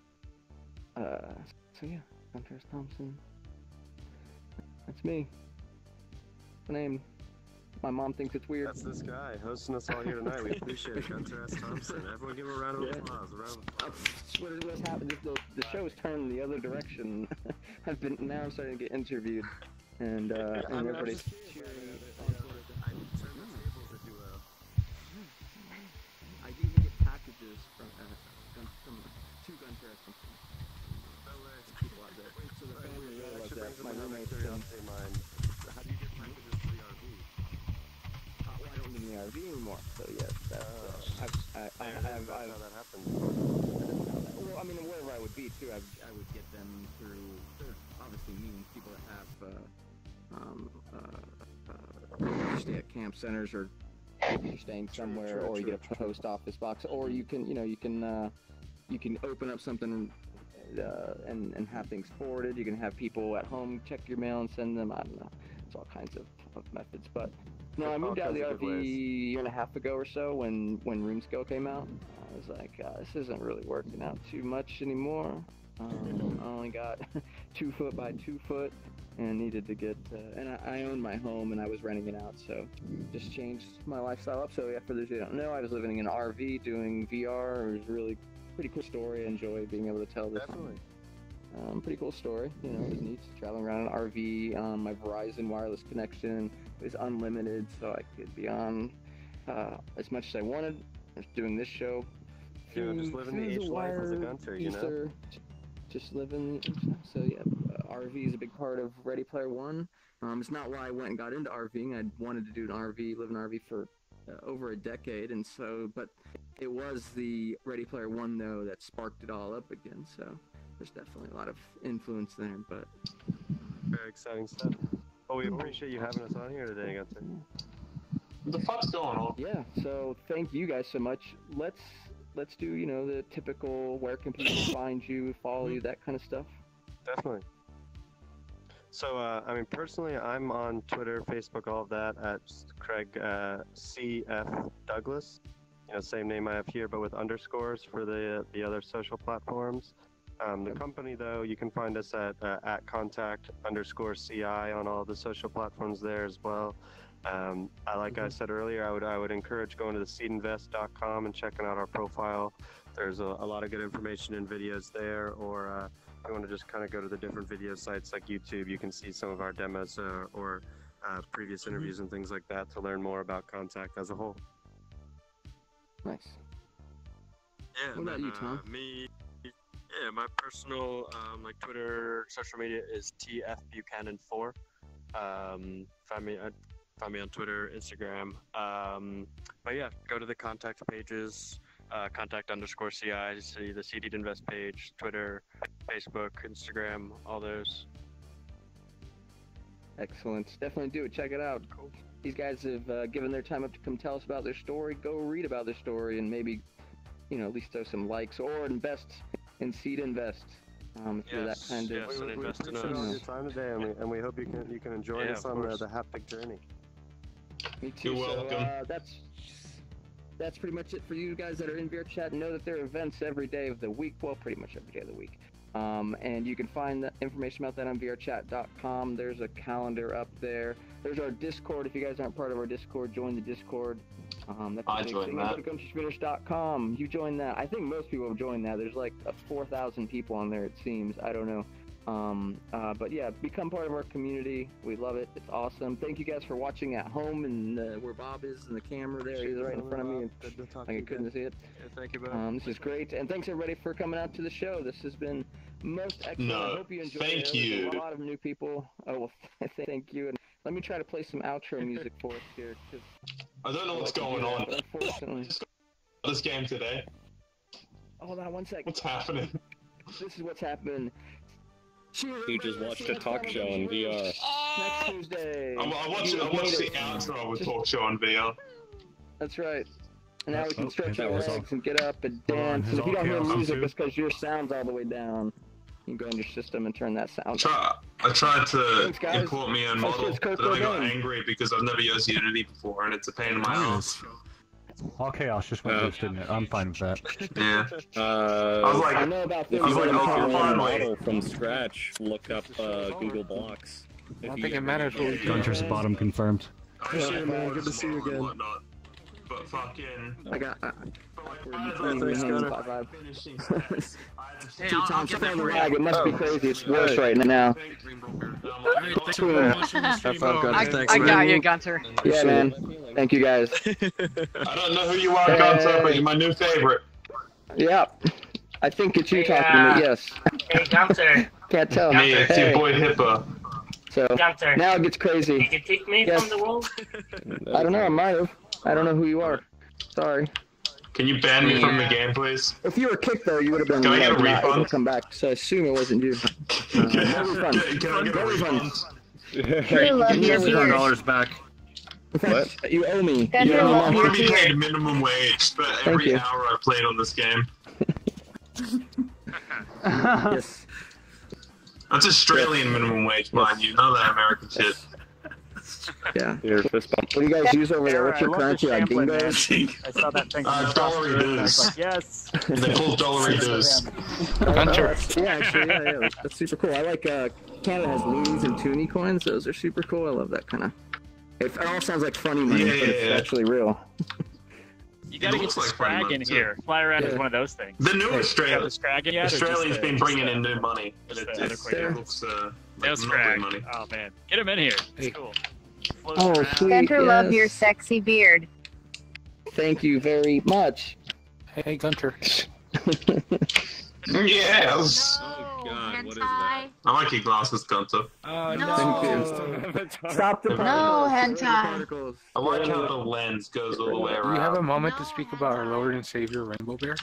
S2: yeah, Hunter S. Thompson. That's me. The name. My mom thinks it's weird.
S1: That's this guy hosting us all here tonight. We appreciate it. Gunter S. Thompson. Everyone give him a round of applause.
S2: What's happened? The show's turned the other direction. Now I'm starting to get interviewed, and everybody's cheering. I even get packages from two Gunter S. people out there. So the family really loves that. My roommate's how do you get packages for the RV? Well, I don't live in the RV anymore, so yes, that's I have how that happens. Well, I mean, wherever I would be too, I would get them through obviously means people that have stay at camp centers, or if you're staying somewhere, or you get a post office box, or you can open up something and have things forwarded. You can have people at home check your mail and send them. I don't know. It's all kinds of methods. But no, I moved out of the RV a year and a half ago or so when Room Scale came out. I was like, this isn't really working out too much anymore. I only got 2 foot by 2 foot, and needed to get. And I owned my home, and I was renting it out, so just changed my lifestyle up. So yeah, for those who don't know, I was living in an RV doing VR. It was really pretty cool story. I enjoy being able to tell this.
S1: Definitely.
S2: Pretty cool story. You know, it was neat traveling around an RV. My Verizon wireless connection was unlimited, so I could be on as much as I wanted. I was doing this show.
S1: Just living the H life as a Gunter, you know?
S2: Just living. So yeah, RV is a big part of Ready Player One. It's not why I went and got into RVing. I wanted to do an RV, live in an RV for over a decade, and so, but it was the Ready Player One though that sparked it all up again. So there's definitely a lot of influence there. But
S1: very exciting stuff. Well, we appreciate you having us on here today, Gunter.
S9: What the fuck's going on?
S2: Yeah. So thank you guys so much. Let's do, you know, the typical where can people find you, follow you, that kind of stuff.
S1: Definitely. So, I mean, personally, I'm on Twitter, Facebook, all of that at Craig C.F. Douglas. You know, same name I have here, but with underscores for the other social platforms. The company, though, you can find us at @contact_CI on all the social platforms there as well. I said earlier, I would encourage going to the seedinvest.com and checking out our profile. There's a lot of good information and videos there, or if you want to just kind of go to the different video sites like YouTube, you can see some of our demos or previous interviews and things like that to learn more about Contact as a whole.
S2: Nice.
S3: Yeah,
S2: what about you, Tom?
S3: My personal Twitter social media is TFBuchanan4. Find me on Twitter, Instagram. But yeah, go to the contact pages, contact_CI, see the Seeded Invest page, Twitter, Facebook, Instagram, all those.
S2: Excellent. Definitely do it. Check it out. Cool. These guys have given their time up to come tell us about their story. Go read about their story and maybe, you know, at least throw some likes or invest in Seed Invest. If you're that kind of.
S1: We appreciate all your time today, and we hope you can join us on the haptic journey.
S2: Me too.
S9: You're welcome.
S2: So that's pretty much it for you guys that are in VRChat. Know that there are events every day of the week. Well, pretty much every day of the week. And you can find the information about that on VRChat.com. There's a calendar up there. There's our Discord. If you guys aren't part of our Discord, join the Discord. That's
S9: I joined that.
S2: GunterSpinners.com. You join that. I think most people have joined that. There's like 4,000 people on there, it seems. I don't know. But yeah, become part of our community. We love it. It's awesome. Thank you guys for watching at home, and where Bob is in the camera there. He's right in front of me. I couldn't see it.
S3: Yeah, thank you, Bob.
S2: This is great. And thanks everybody for coming out to the show. This has been most excellent. I hope you enjoyed it.
S9: Thank you.
S2: A lot of new people. Oh, well, thank you. And let me try to play some outro music for us here.
S9: I don't know what's going on.
S2: Unfortunately.
S9: This game today.
S2: Hold on one second.
S9: What's happening?
S2: This is what's happening.
S7: You just watched a talk show on VR.
S2: Next Tuesday.
S9: I watched the outro of a talk show on VR.
S2: That's right. And now we can stretch our legs and get up and dance. And if you don't hear music, it's because your sound's all the way down. You can go in your system and turn that sound.
S9: I tried to import me own model, but I got angry because I've never used Unity before, and it's a pain in my ass.
S6: All chaos just went loose, didn't it? I'm fine with that.
S9: Yeah. I was like,
S2: I know about this.
S7: If you want to make your own
S9: finally.
S7: model from scratch, look up Google Blocks.
S8: I don't think it matters what we do.
S6: Gunter's bottom confirmed.
S9: I
S1: Yeah,
S9: should
S1: man, good to see you again.
S9: Whatnot, but fucking.
S2: I got.
S1: Thanks, Gunner.
S2: Hey, I'll get that rag. It must be crazy. It's worse right now.
S10: I got you, Gunter.
S2: Yeah, man. Thank you, guys.
S9: I don't know who you are, Gunter, but you're my new favorite.
S2: Yeah. I think it's you talking to me, yes.
S11: Hey, Gunter.
S2: Can't tell.
S9: Me, it's your boy Hippo.
S2: So,
S11: Gunter.
S2: now it gets crazy.
S11: Did you kick me
S2: Yes.
S11: from the wall?
S2: I don't know, I might have. I don't know who you are. Sorry.
S9: Can you ban me from the game, please?
S2: If you were kicked, though, you would have been
S9: Can I get a
S2: not able
S9: refund?
S2: to come back. So I assume it wasn't you.
S9: Can I get a refund?
S5: $100 back.
S2: In fact, you owe me.
S9: Yeah, I want to be paid minimum wage for every hour I played on this game.
S2: Yes.
S9: That's Australian minimum wage, mind you, none of that American shit.
S2: Yeah. What do you guys use over there? What's your currency? Like dingoes?
S12: I saw that thing.
S9: Dollary dues.
S12: Yes.
S9: They pull dollary dues.
S2: Gunter. Yeah, actually, yeah. That's super cool. I like, Canada has loonies and toonie coins. Those are super cool. I love that kind of. It all sounds like funny money, but it's actually real.
S12: You gotta get the Scrag in here. Fly around is one of those things.
S9: The new Australia.
S12: The Scrag yet?
S9: Australia's been bringing in new money. But it looks, like
S12: no Scrag.
S9: money.
S12: Oh man. Get him in here. It's cool.
S2: Oh, sweet.
S13: Gunter,
S2: Yes.
S13: love your sexy beard.
S2: Thank you very much.
S6: Hey, Gunter.
S9: Yes.
S7: Oh god, what is that?
S9: I like your glasses, Gunter.
S2: Stop the
S13: No, hentai.
S9: I like how the lens goes all the way
S14: Do
S9: around.
S14: you have a moment to speak about our Lord and Savior, Rainbow Bear?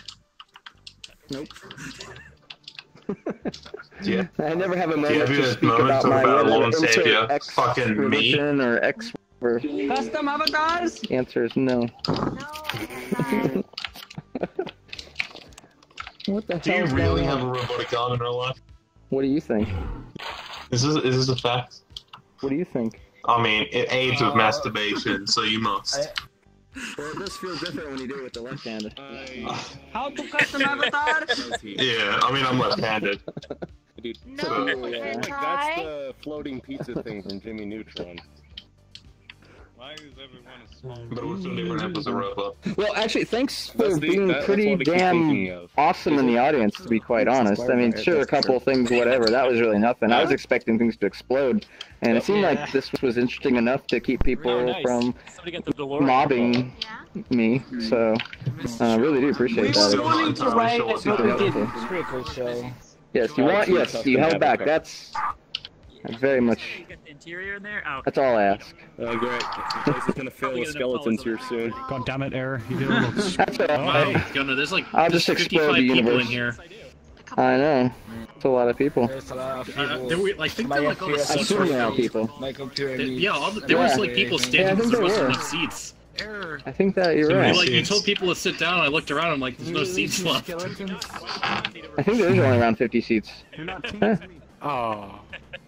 S2: Nope.
S9: Yeah.
S2: I never have a
S9: Do you
S2: moment
S9: have
S2: to
S9: your
S2: speak
S9: moment
S2: about
S9: to
S2: my
S9: talk about Lord and
S2: insert
S9: Savior?
S2: X
S9: Fucking me?
S2: religion or X. Or...
S10: Custom avatars?
S2: The answer is no. What the
S9: Do
S2: hell?
S9: you
S2: is
S9: really
S2: going
S9: have
S2: on?
S9: a robotic arm in real life?
S2: What do you think?
S9: Is this a fact?
S2: What do you think?
S9: I mean, it aids with masturbation, so you must.
S2: Well, it does feel different when you do it with the left hand.
S10: How to custom avatar?
S9: Yeah, I mean, I'm left-handed.
S7: Dude,
S13: No,
S7: like, that's the floating pizza thing from Jimmy Neutron.
S9: But what's the difference with a robot?
S2: Well, actually, thanks for
S7: That's the-
S2: being
S7: that's
S2: pretty
S7: what I keep
S2: damn
S7: thinking of.
S2: awesome in the audience, to be quite honest. I mean, sure, a couple of things, whatever. That was really nothing. I was expecting things to explode, and it seemed like this was interesting enough to keep people from mobbing me. So, I really do appreciate that.
S12: wanting to write it, but we didn't.
S2: Yes, you held back. That's very much.
S12: Interior in there? Oh.
S2: That's all I ask.
S7: Oh, great. The place is gonna fill with skeletons here soon.
S6: God damn it, Error. You did a little.
S2: That's all right.
S5: Gunner, there's like
S2: I'll just
S5: 55
S2: explode the
S5: people
S2: universe.
S5: in here.
S2: I know. It's a lot of people.
S5: There were, like, I think there were like all the
S2: I
S5: seats
S2: assume
S5: were
S2: there are
S5: filled.
S2: people.
S5: Yeah, there was like people standing because there wasn't enough seats.
S2: I think that you're right.
S5: Like, you told people to sit down, I looked around, I'm like, there's no seats left.
S2: I think there's only around 50 seats. Huh.
S14: Oh.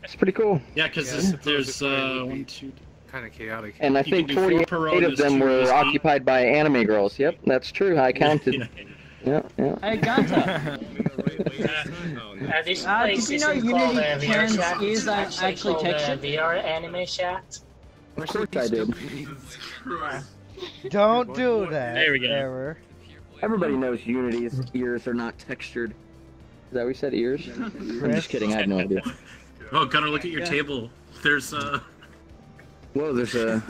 S2: It's pretty cool.
S5: Yeah, because there's 1, 2.
S14: Kind of chaotic.
S2: And I
S5: You
S2: think
S5: can do 4 per row,
S2: 48 of
S5: there's
S2: them
S5: 2
S2: were
S5: rows deep.
S2: occupied by anime girls. Yep, that's true. I counted. Yeah.
S10: Hey, Gunter.
S11: This
S10: Did
S11: place
S10: you know
S11: isn't called
S10: Unity
S11: VRChat,
S10: 10 is
S11: it's
S10: actually
S11: called
S10: textured?
S11: VR Anime Chat.
S2: Of course I did.
S15: Don't do that.
S12: There we go.
S15: Error.
S2: Everybody knows Unity's ears are not textured. Is that what we said, ears? I'm just kidding. I had no idea.
S5: Oh, Gunner, look at your table. There's
S2: Whoa, there's a...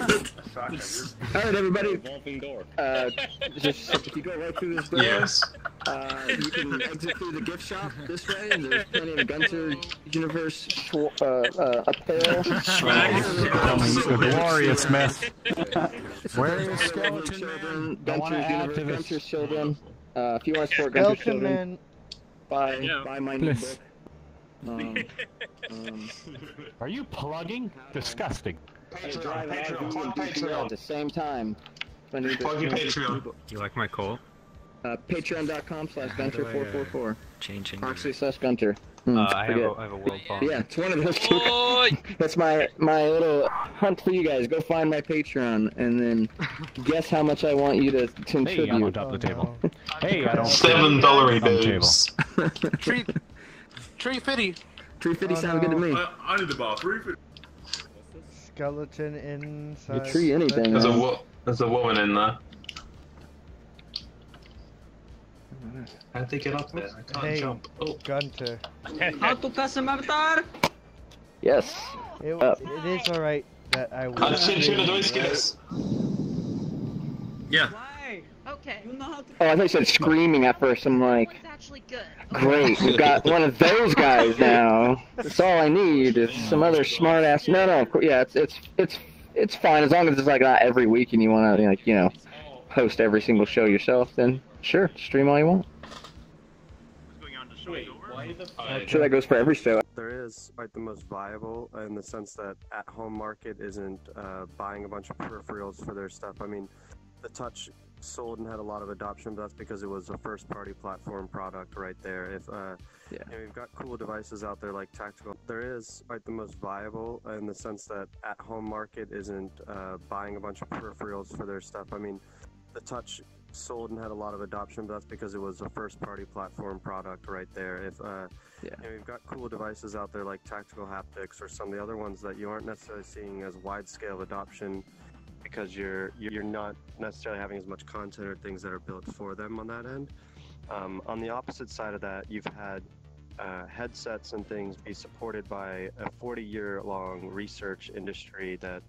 S2: Alright, everybody.
S7: Revolving door.
S2: Just, if you go right through this door,
S9: Yes.
S2: you can exit through the gift shop this way, and there's plenty of Gunter Universe apparel.
S6: The glorious mess. Where is
S2: Skeleton
S6: Skeleton?
S2: Children, Gunter Universe, Gunter's Children. If you want to support Gunter's
S15: Skeleton
S2: Children,
S15: Man.
S2: buy my new
S6: Please.
S2: book.
S6: Are you plugging? Disgusting.
S2: Drive RV and DPL at the same time.
S9: Plug your Patreon.
S16: You like my coal?
S2: Patreon.com/Gunter444.
S16: Changing.
S2: Proxy/Gunter.
S16: I have a world phone.
S2: Yeah, it's one of those two. That's my little hunt for you guys. Go find my Patreon and then guess how much I want you to contribute.
S6: Hey, I'm on top of the table. Hey, I don't.
S9: $7 dues.
S14: Tree Fitty.
S2: $350 sounds good to me.
S9: I need to buy $350.
S15: skeleton inside.
S2: You tree anything.
S9: There's a woman in there. How'd they get up there? I can't jump. Oh.
S15: Gunter.
S10: How to custom avatar?
S2: Yes.
S15: It is alright that I will.
S9: Yeah.
S10: Why?
S17: Okay.
S10: You know how to...
S2: Oh, I thought you said screaming at first. I'm like,
S17: It's actually good.
S2: great, we've got one of those guys now. That's all I need is some other smart ass. No, yeah, it's fine as long as it's like not every week and you want to like host every single show yourself. Then sure, stream all you want. I'm sure that goes for every show.
S1: There is like the most viable in the sense that at-home market isn't buying a bunch of peripherals for their stuff. I mean, the Touch sold and had a lot of adoption, but that's because it was a first-party platform product right there. If you've got cool devices out there like tactical. There is like the most viable in the sense that at-home market isn't buying a bunch of peripherals for their stuff. I mean, the Touch sold and had a lot of adoption, but that's because it was a first-party platform product right there. If you've got cool devices out there like tactical haptics or some of the other ones that you aren't necessarily seeing as wide-scale adoption because you're not necessarily having as much content or things that are built for them on that end. On the opposite side of that, you've had headsets and things be supported by a 40-year-long research industry that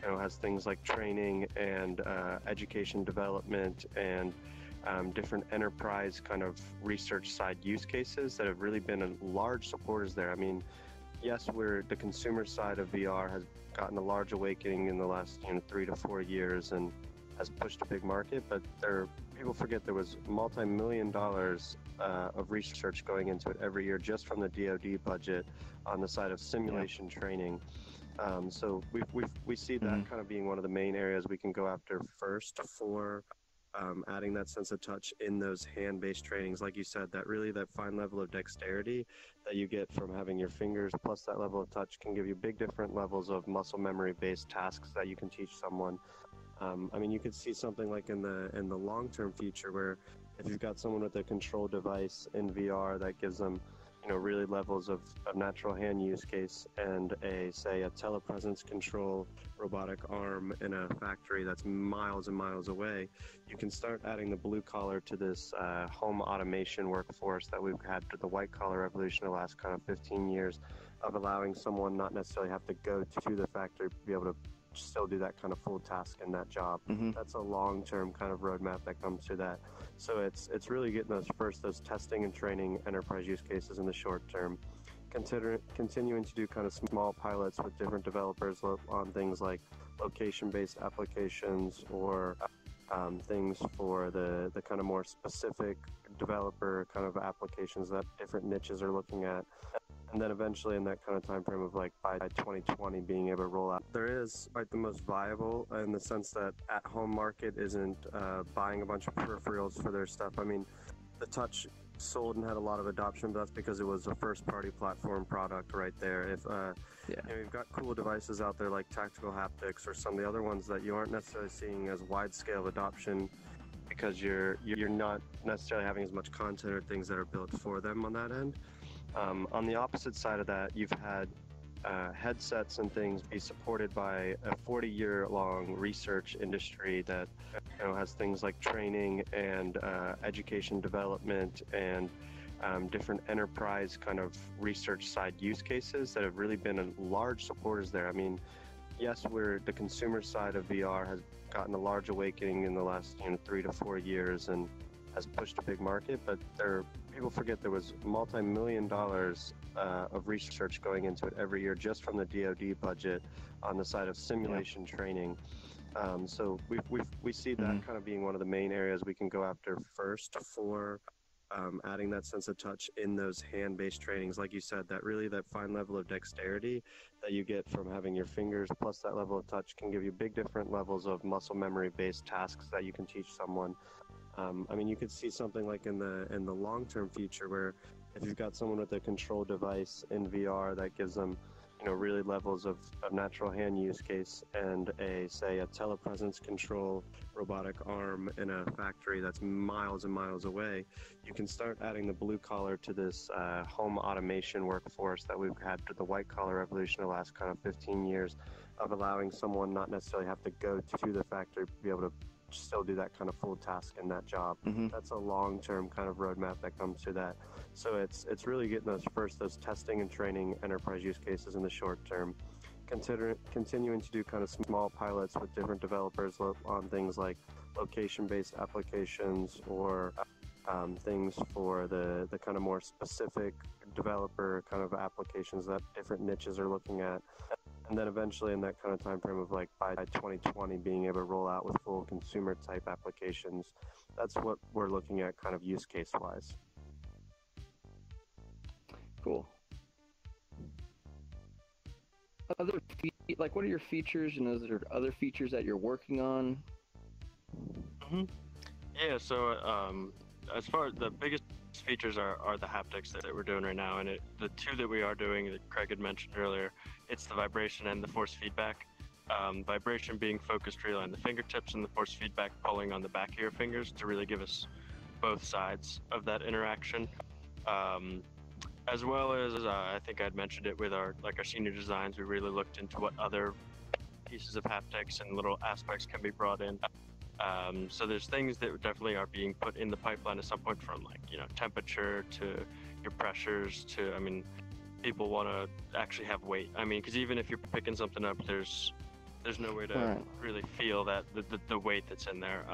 S1: has things like training and education development and different enterprise kind of research side use cases that have really been large supporters there. I mean, yes, the consumer side of VR has gotten a large awakening in the last 3 to 4 years and has pushed a big market, but people forget there was multi-million dollars of research going into it every year just from the DoD budget on the side of simulation training. So we see that kind of being one of the main areas we can go after first for adding that sense of touch in those hand-based trainings. Like you said, that fine level of dexterity that you get from having your fingers plus that level of touch can give you big different levels of muscle memory-based tasks that you can teach someone. I mean, you could see something like in the long-term future where if you've got someone with a control device in VR that gives them really levels of natural hand use case and say a telepresence control robotic arm in a factory that's miles and miles away, you can start adding the blue collar to this home automation workforce that we've had to the white collar revolution the last kind of 15 years of allowing someone not necessarily have to go to the factory to be able to still do that kind of full task in that job. That's a long-term kind of roadmap that comes to that. So it's really getting those testing and training enterprise use cases in the short term, continuing to do kind of small pilots with different developers on things like location-based applications or things for the kind of more specific developer kind of applications that different niches are looking at. And then eventually in that kind of time frame of like by 2020 being able to roll out. There is like the most viable in the sense that at-home market isn't buying a bunch of peripherals for their stuff. I mean, the Touch sold and had a lot of adoption, but that's because it was a first-party platform product right there. If you've got cool devices out there like tactical haptics or some of the other ones that you aren't necessarily seeing as wide-scale adoption because you're not necessarily having as much content or things that are built for them on that end. On the opposite side of that, you've had headsets and things be supported by a 40-year-long research industry that has things like training and education development and different enterprise kind of research side use cases that have really been large supporters there. I mean, yes, the consumer side of VR has gotten a large awakening in the last 3 to 4 years and has pushed a big market, but people forget there was multi-million dollars of research going into it every year just from the DoD budget on the side of simulation training. So we see that kind of being one of the main areas we can go after first for adding that sense of touch in those hand-based trainings. Like you said, that fine level of dexterity that you get from having your fingers plus that level of touch can give you big different levels of muscle memory-based tasks that you can teach someone. I mean, you could see something like in the long-term future where if you've got someone with a control device in VR that gives them really levels of natural hand use case and say a telepresence control robotic arm in a factory that's miles and miles away, you can start adding the blue collar to this home automation workforce that we've had to the white collar revolution the last kind of 15 years of allowing someone not necessarily have to go to the factory to be able to still do that kind of full task in that job. That's a long-term kind of roadmap that comes to that. So it's really getting those testing and training enterprise use cases in the short term, continuing to do kind of small pilots with different developers on things like location-based applications or things for the kind of more specific developer kind of applications that different niches are looking at. And then eventually in that kind of time frame of like by 2020 being able to roll out with full consumer type applications. That's what we're looking at kind of use case wise.
S2: Cool. What are your features, and is there other features that you're working on?
S3: Yeah, so as far as the biggest features are the haptics that we're doing right now, and the two that we are doing that Craig had mentioned earlier, it's the vibration and the force feedback. Vibration being focused really on the fingertips, and the force feedback pulling on the back of your fingers to really give us both sides of that interaction. As well as I think I'd mentioned it with our senior designs, we really looked into what other pieces of haptics and little aspects can be brought in. So there's things that definitely are being put in the pipeline at some point, from temperature to your pressures to, people want to actually have weight. Because even if you're picking something up, there's no way to really feel that the weight that's in there.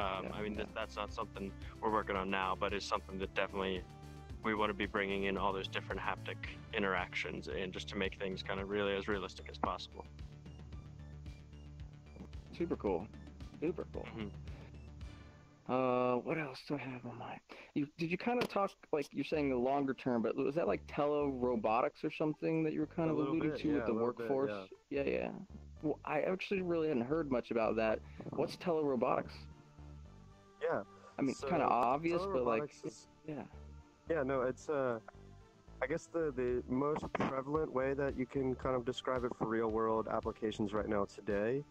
S3: That's not something we're working on now, but it's something that definitely we want to be bringing in all those different haptic interactions and just to make things kind of really as realistic as possible.
S2: Super cool. Super cool. What else do I have on my? Did you kind of talk, you're saying the longer term, but was that like tele-robotics or something that you were kind of alluding to with the workforce? Yeah. Well, I actually really hadn't heard much about that. What's tele-robotics?
S1: Yeah.
S2: It's kind of obvious, but yeah.
S1: Yeah, no, it's I guess the most prevalent way that you can kind of describe it for real-world applications right now today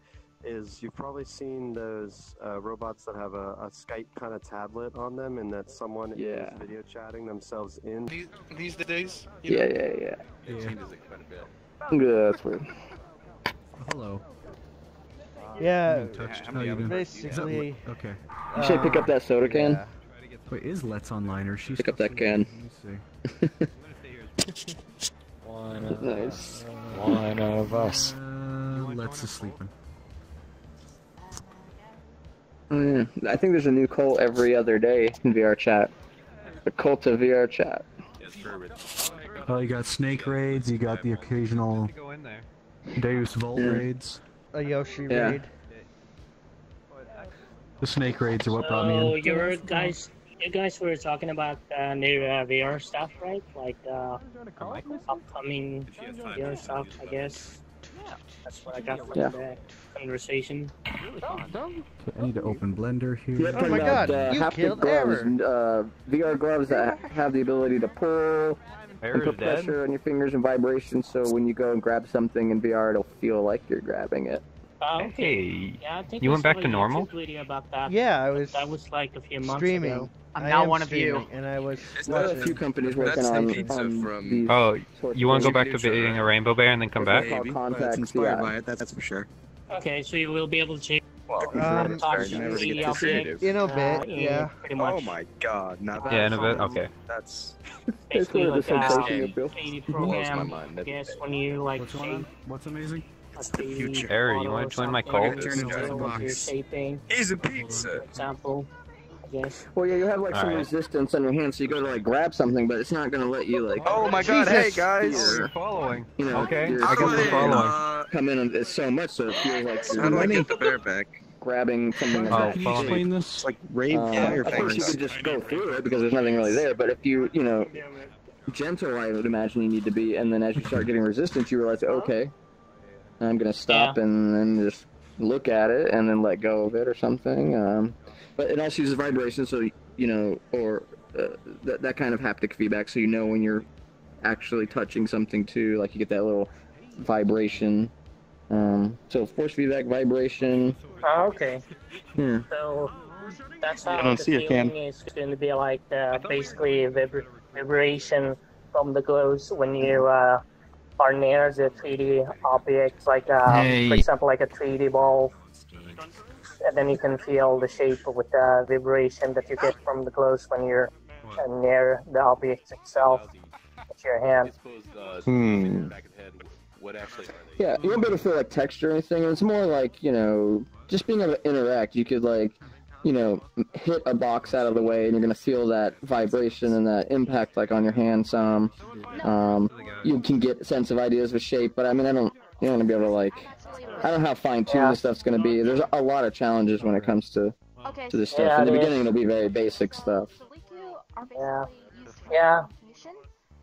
S1: is you've probably seen those robots that have a Skype kind of tablet on them, and that someone is video chatting themselves in.
S17: These days?
S2: Yeah.
S17: Yeah,
S2: that's weird.
S6: Hello.
S15: Yeah,
S6: How you doing?
S15: basically.
S6: Okay.
S2: You should pick up that soda can.
S6: Wait, is Let's online or she's
S2: pick up that can?
S6: Let me see.
S14: One of us.
S6: Let's is sleeping.
S2: Oh yeah, I think there's a new cult every other day in VRChat. The cult of VRChat.
S6: Oh, you got snake raids. You got the occasional Deus Vult raids.
S15: A Yoshi raid.
S6: The snake raids are what brought me in.
S11: Oh, you guys were talking about new VR stuff, right? Like upcoming VR stuff, I guess. That's what I got from the conversation.
S6: Okay, I need to open Blender here.
S15: Oh my god, you killed
S2: gloves, VR gloves that have the ability to pull and put pressure on your fingers and vibration, so when you go and grab something in VR, it'll feel like you're grabbing it.
S11: Okay.
S16: Hey,
S11: yeah, I think
S16: you went
S11: I saw
S16: back to
S11: a
S16: normal?
S11: YouTube video about that.
S15: Yeah, I was.
S11: That was like a few months
S15: streaming.
S11: ago.
S10: I'm not one of you.
S15: And I was.
S2: There's a few companies working on these.
S16: Oh, you want to go back to being a rainbow bear and then come back?
S2: That's inspired by
S18: it, that's for sure.
S11: Okay, so you will be able to change.
S15: In a bit, yeah.
S11: Pretty much.
S18: Oh my god, not that.
S16: Yeah, in a bit. Okay.
S18: That's
S11: Basically like
S18: sensation
S11: a program. I guess when you like shape.
S6: What's amazing?
S11: The
S16: future. Harry, you want to join my cult?
S11: You're shaping.
S18: He's a pizza.
S11: For example. Yes.
S2: Well, yeah, you have like some resistance on your hand, so you go to like grab something, but it's not gonna let you like.
S18: Oh my god! Hey guys.
S16: You're following.
S2: You know,
S16: okay. I guess we're following.
S2: Come in so much, so it feels like.
S18: How do I get the bear back?
S2: Grabbing something.
S6: Can you explain this?
S18: It's like rave fire.
S2: Of course, you could just go through it because there's nothing really there. But if you know, gentle, I would imagine you need to be, and then as you start getting resistance, you realize, okay, I'm gonna stop and then just look at it and then let go of it or something. But it also uses vibration, so you know, or that kind of haptic feedback, so you know when you're actually touching something too. Like you get that little vibration. So force feedback, vibration.
S11: Oh, okay.
S2: Yeah.
S11: So that's how
S7: I don't
S11: the
S7: see a
S11: feeling
S7: can.
S11: is going to be like basically vibration from the glows when you are near the 3D objects, like for example, like a 3D ball, and then you can feel the shape with the vibration that you get from the glows when you're near the object itself with your hand.
S2: Yeah, you won't be able to feel like texture or anything. It's more like, you know, just being able to interact. You could like, you know, hit a box out of the way and you're gonna feel that vibration and that impact like on your hand some. You can get a sense of ideas with shape, but I mean, you don't want to be able to like, I don't know how fine-tuned this stuff's gonna be. There's a lot of challenges when it comes to this stuff. In the beginning, it'll be very basic stuff.
S11: Yeah. Yeah.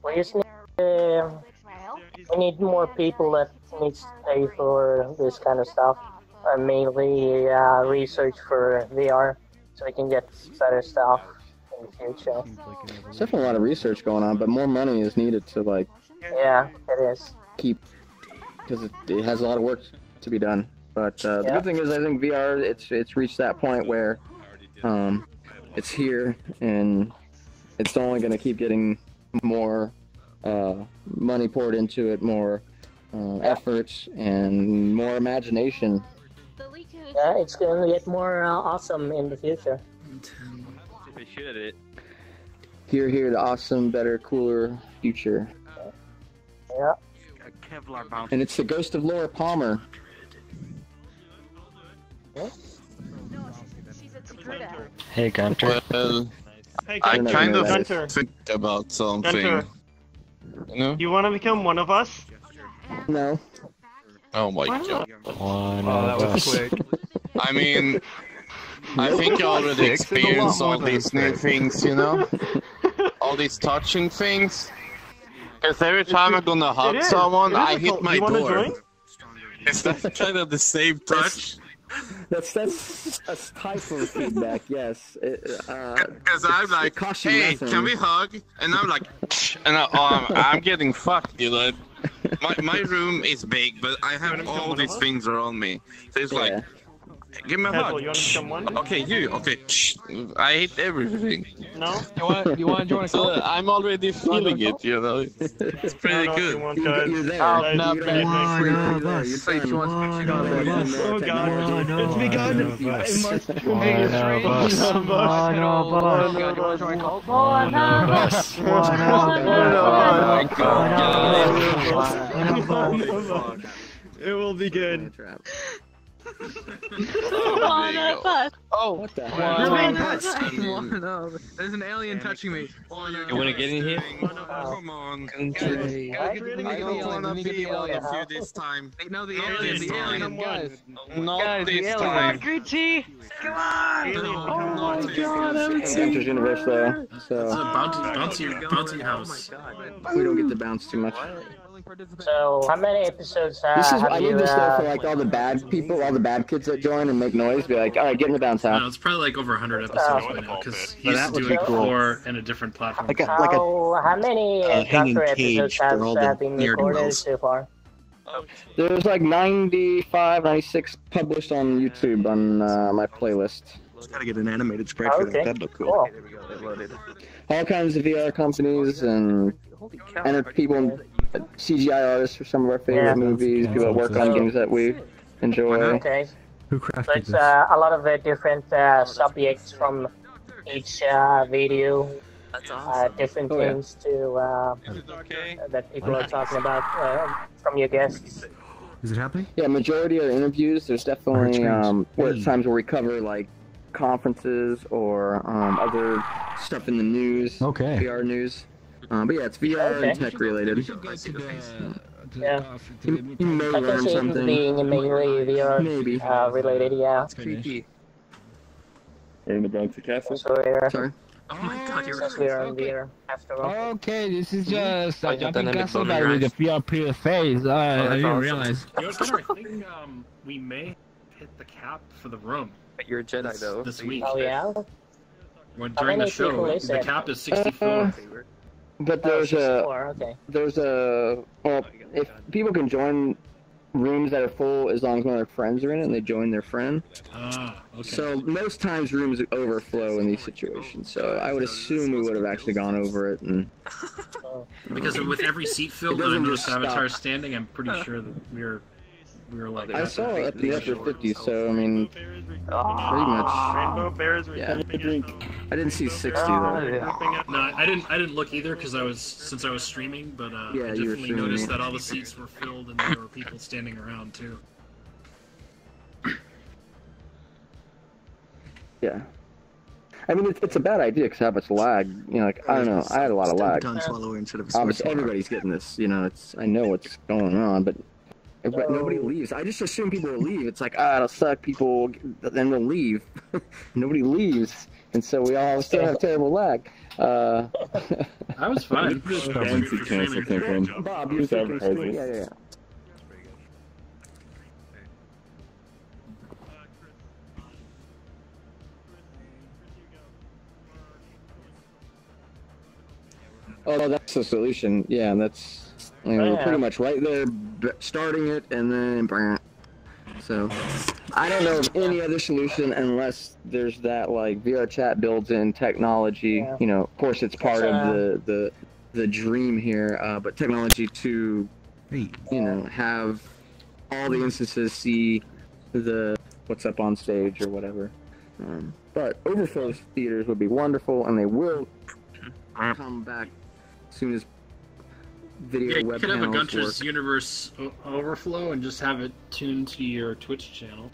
S11: We just we need more people that needs to pay for this kind of stuff. Mainly research for VR, so we can get better stuff in the future.
S2: There's definitely a lot of research going on, but more money is needed to like.
S11: Yeah, it is.
S2: Keep, because it has a lot of work to be done. But the good thing is, I think VR it's reached that point where it's here and it's only going to keep getting more money poured into it, more efforts, and more imagination.
S11: Yeah, it's going to get more awesome in the future.
S7: They should.
S2: Here, the awesome, better, cooler future.
S11: Yeah.
S2: And it's the ghost of Laura Palmer.
S16: Hey, Gunter.
S17: Well,
S2: Hey,
S17: I
S2: Gunter.
S17: kind of
S2: Gunter.
S17: think about something.
S19: Gunter.
S17: You know?
S19: You want to become one of us?
S2: No.
S17: Oh my god.
S16: That was quick.
S17: I mean, I think you already experienced all these new things, you know? All these touching things. Because every time I'm gonna hug someone, I hit my door. Is that kind of the same touch?
S2: That's a type of feedback, yes.
S17: Because I'm like, hey, can we hug? And I'm like, and I'm getting fucked, you know? My room is big, but I have all these things around me. So it's like, give me a hug.
S19: You want to become one?
S17: Okay, you. Okay. I hate everything.
S19: No?
S17: You want to join a club? I'm already feeling it, you know? It's pretty good.
S2: You're there.
S17: Oh
S19: god. It's begun. It must It will be good.
S17: Oh,
S19: what the
S17: hell?
S19: You're being touched.
S18: No, there's an alien touching me.
S7: You wanna get in here?
S17: Come on. I
S18: don't
S17: wanna be one of you this time.
S18: No, the alien, guys.
S17: Not this time.
S12: Green tea! Come on!
S18: Oh my god,
S2: Adventures Universe, though. So
S5: It's a bouncy house.
S2: we don't get to bounce too much.
S11: So, how many episodes
S2: This is
S11: have
S2: I
S11: you,
S2: need this though for like all the bad people, all the bad kids that join and make noise. Be like, all right, get in the bounce house.
S5: No, it's probably like over 100 episodes by now, because he used to do it before in a different platform.
S11: how many Gunter episodes have been recorded so far?
S2: There's like 95, 96 published on YouTube on my playlist.
S18: Just gotta get an animated spread for that. That'd look cool.
S2: All kinds of VR companies and people, CGI artists for some of our favorite movies, people that work on games that we enjoy.
S11: Okay.
S6: Who
S11: So
S6: crafted
S11: it's
S6: this?
S11: a lot of different subjects from each video. Different things that people are talking about from your guests.
S6: Is it happening?
S2: Yeah, majority are interviews. There's definitely times where we cover like conferences or other stuff in the news.
S6: Okay.
S2: VR news. But yeah, it's VR and tech related.
S11: Yeah.
S2: You may
S11: I can
S2: learn
S11: see it
S2: something.
S11: being mainly VR
S2: Maybe.
S11: related, yeah.
S17: It's creepy. We're in the Bouncy Castle?
S2: Sorry.
S11: Oh my god, we're on VR after all.
S20: Okay, this is just a jumping
S17: dynamic
S20: castle
S17: boner
S20: guy with a
S17: drive.
S20: VR face. I didn't realize.
S5: Yo, Gunter, I think we may hit the cap for the room.
S18: But you're a Jedi, though.
S5: This week.
S11: Oh yeah?
S5: When,
S11: How
S5: during the
S11: many people
S5: show,
S11: is
S5: the
S11: it?
S5: cap is 64.
S2: But there's
S11: okay.
S2: Well, if people can join rooms that are full as long as one of their friends are in it and they join their friend.
S5: Okay.
S2: So most times rooms overflow in these situations. So I would assume we would have actually gone over it and.
S5: Because with every seat filled and I noticed avatars standing, I'm pretty sure that we were like.
S2: I saw it at the upper 50s, so I mean, pretty much.
S19: Rainbow bears.
S2: Yeah, I didn't see 60 though.
S5: No, I didn't look either because since I was streaming, but
S2: Yeah,
S5: I
S2: you were
S5: definitely
S2: streaming,
S5: noticed
S2: yeah.
S5: that all the seats were filled and there were people standing around too.
S2: Yeah. I mean, it's a bad idea because how much lag. You know, like I don't know. I had a lot of lag.
S18: Tongue swallower instead of a
S2: Obviously,
S18: swallower.
S2: everybody's getting this. You know, I know what's going on, but nobody leaves. I just assume people will leave. It's like, it'll suck. People then they'll leave. Nobody leaves, and so we all still have terrible lag.
S5: I was fine.
S21: Fancy cancel thinking.
S2: Bob, you're thinking. Yeah. Oh, that's the solution. Yeah, that's. I mean, we're pretty much right there, starting it, and then. So, I don't know of any other solution unless there's that like VRChat builds in technology.
S11: Yeah.
S2: You know, of course, it's part of the dream here, but technology to, you know, have all the instances see the what's up on stage or whatever. But overflow theaters would be wonderful, and they will come back as soon as video
S5: You
S2: web
S5: could have a
S2: panels
S5: Gunter's
S2: work.
S5: Universe overflow and just have it tuned to your Twitch channel.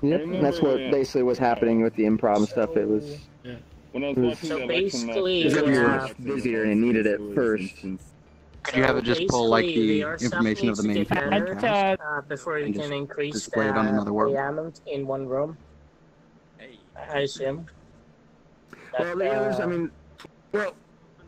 S2: Yep, that's what basically was happening with the improv and stuff. It was.
S5: Yeah.
S21: When I was
S2: It was-
S21: watching
S11: So
S21: the election
S11: basically,
S21: last
S2: Because
S21: year,
S2: we
S11: yeah.
S2: were busier and it needed it first.
S18: Could you have it just pull like the information of the main
S11: cast before you
S18: and
S11: can
S18: just
S11: increase
S18: display it on another
S11: the
S18: world?
S11: amount in one room? I assume.
S2: Well, the others, I mean, well,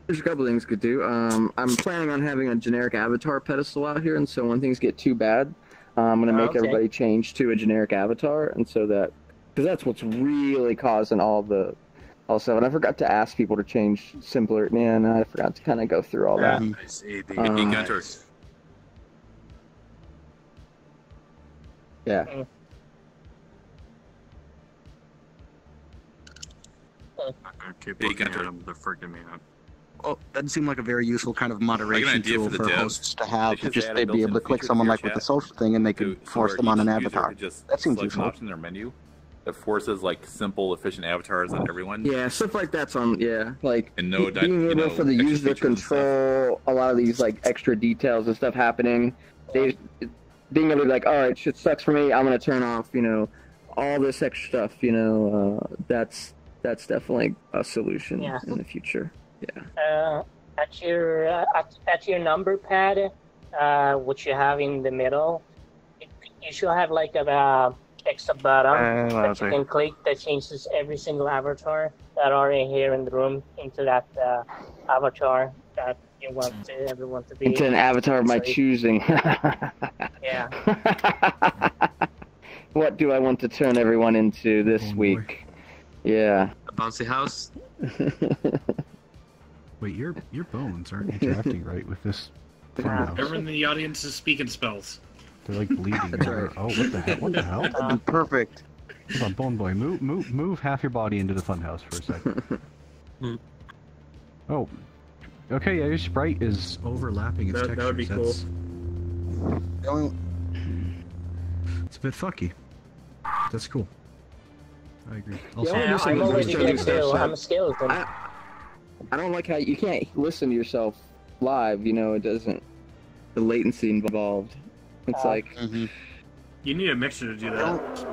S2: there's a couple things could do. I'm planning on having a generic avatar pedestal out here, and so when things get too bad, I'm gonna make
S11: Okay.
S2: everybody change to a generic avatar, and so that, because that's what's really causing all the. Also, and I forgot to ask people to change simpler. Man, I forgot to kind of go through all that. Yeah.
S3: They're freaking me out.
S18: Oh, that seemed like a very useful kind of moderation
S22: idea
S18: tool
S22: for the
S18: for
S22: devs.
S18: hosts to have.
S22: Because
S18: Just
S22: they
S18: they'd
S22: added
S18: be able to
S22: built-in
S18: click
S22: feature
S18: someone
S22: to
S18: like with the
S22: VRChat
S18: social thing, and they could force them on an
S22: each
S18: avatar.
S22: user just
S18: That seems
S22: select an
S18: useful.
S22: option in their menu that forces like simple, efficient avatars on everyone.
S2: Yeah, stuff like that's on. Yeah, like
S22: And no
S2: being able for the
S22: extra
S2: user to
S22: features and stuff.
S2: control a lot of these like extra details and stuff happening. They being able to be like, all right, shit sucks for me. I'm gonna turn off, you know, all this extra stuff. You know, that's definitely a solution
S11: Yeah.
S2: in the future. Yeah.
S11: At your number pad, which you have in the middle, you should have like a extra button that you can click that changes every single avatar that are in here in the room into that avatar that you want everyone to be.
S2: Into an avatar of my
S11: So you-
S2: choosing.
S11: Yeah.
S2: What do I want to turn everyone into this week? Yeah.
S3: A bouncy house.
S6: Wait, your bones aren't interacting right with this funhouse.
S5: Everyone in the audience is speaking spells.
S6: They're like bleeding. Over. Oh, what the hell? What the hell?
S18: That'd be perfect.
S6: Hold on, Bone Boy, move half your body into the funhouse for a second. Oh, okay. Yeah, your sprite is overlapping its textures.
S5: That would be cool.
S6: That's... It's a bit fucky. That's cool. I agree. Also,
S11: Yeah, I'm already good too. I'm a skeleton.
S2: I don't like how you can't listen to yourself live. You know, it doesn't. The latency involved. It's like.
S5: You need a mixer to do that.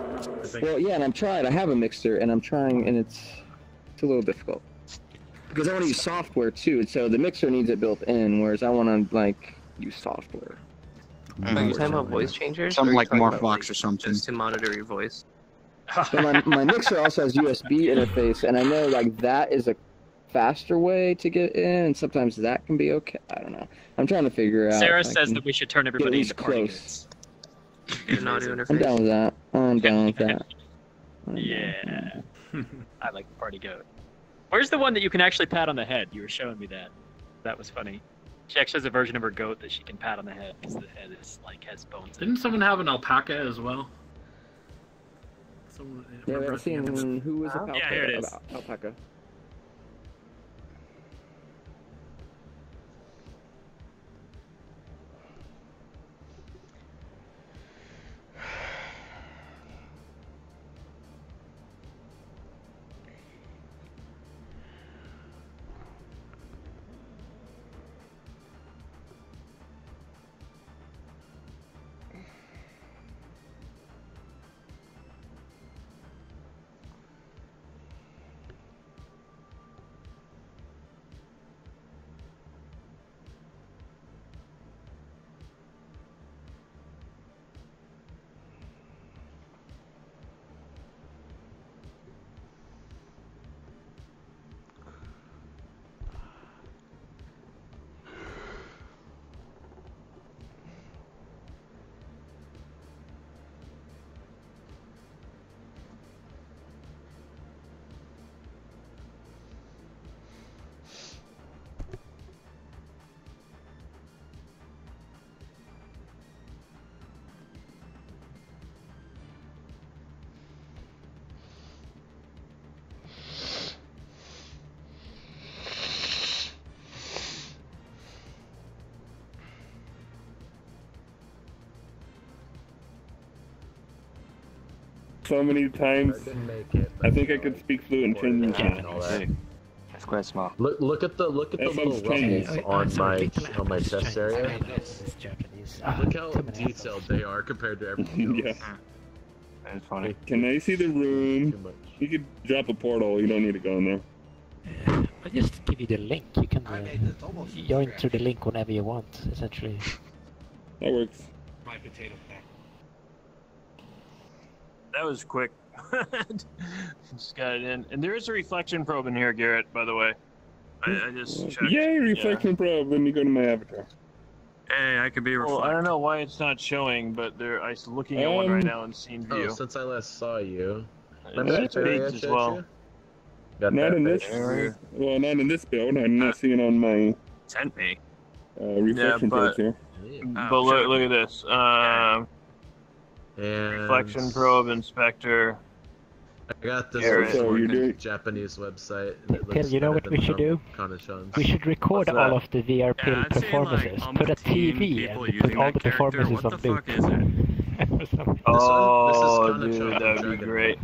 S5: I think.
S2: Well, yeah, and I'm trying. I have a mixer, and I'm trying, and it's a little difficult because I want to use software too. And so the mixer needs it built in, whereas I want to like use software.
S18: Are you talking about
S16: voice changers?
S18: Something
S16: or are
S18: like
S16: you talking about,
S18: Morphbox or something.
S16: Just to monitor your voice.
S2: But my mixer also has USB interface, and I know like that is a faster way to get in, and sometimes that can be okay. I don't know. I'm trying to figure out.
S12: Sarah
S2: if I
S12: says
S2: can
S12: that we should turn
S2: get at
S12: everybody
S2: least
S12: into party
S2: close.
S12: goods. An audio
S2: I'm
S12: interface.
S2: down with that. I'm down with that.
S12: Yeah. I like the party goat. Where's the one that you can actually pat on the head? You were showing me that. That was funny. She actually has a version of her goat that she can pat on the head because the head is like has bones.
S5: Didn't someone have an alpaca as well?
S2: Yeah, I've seen who was alpaca.
S12: Yeah, here it is.
S2: Alpaca.
S4: So many times. I think I could speak fluent Chinese now.
S16: That's quite small.
S8: Look at the little ruffles on my chest area. Look how detailed they are compared to everything else.
S16: That's funny.
S4: Can I see the room? You could drop a portal. You don't need to go in there.
S23: I'll just give you the link. You can join through the link whenever you want, essentially.
S4: That works.
S5: My potato pack.
S3: That was quick. Just got it in. And there is a reflection probe in here, Garrett, by the way. I just checked.
S4: Yay, reflection probe. Let me go to my avatar.
S3: Hey, I could be reflected. Well, I don't know why it's not showing, but I'm looking at one right now in scene view.
S8: Oh, since I last saw you.
S3: It's baked as well.
S4: Not in this. Well, not in this build. I'm not seeing on my.
S3: Sent me.
S4: Reflection probes here.
S3: But look at this. Reflection probe inspector.
S8: I got this Japanese website.
S23: Phil, you know what we should do? We should record all of the VRPL performances, put a TV, and put all the performances on loop.
S3: Oh, dude, that would be great.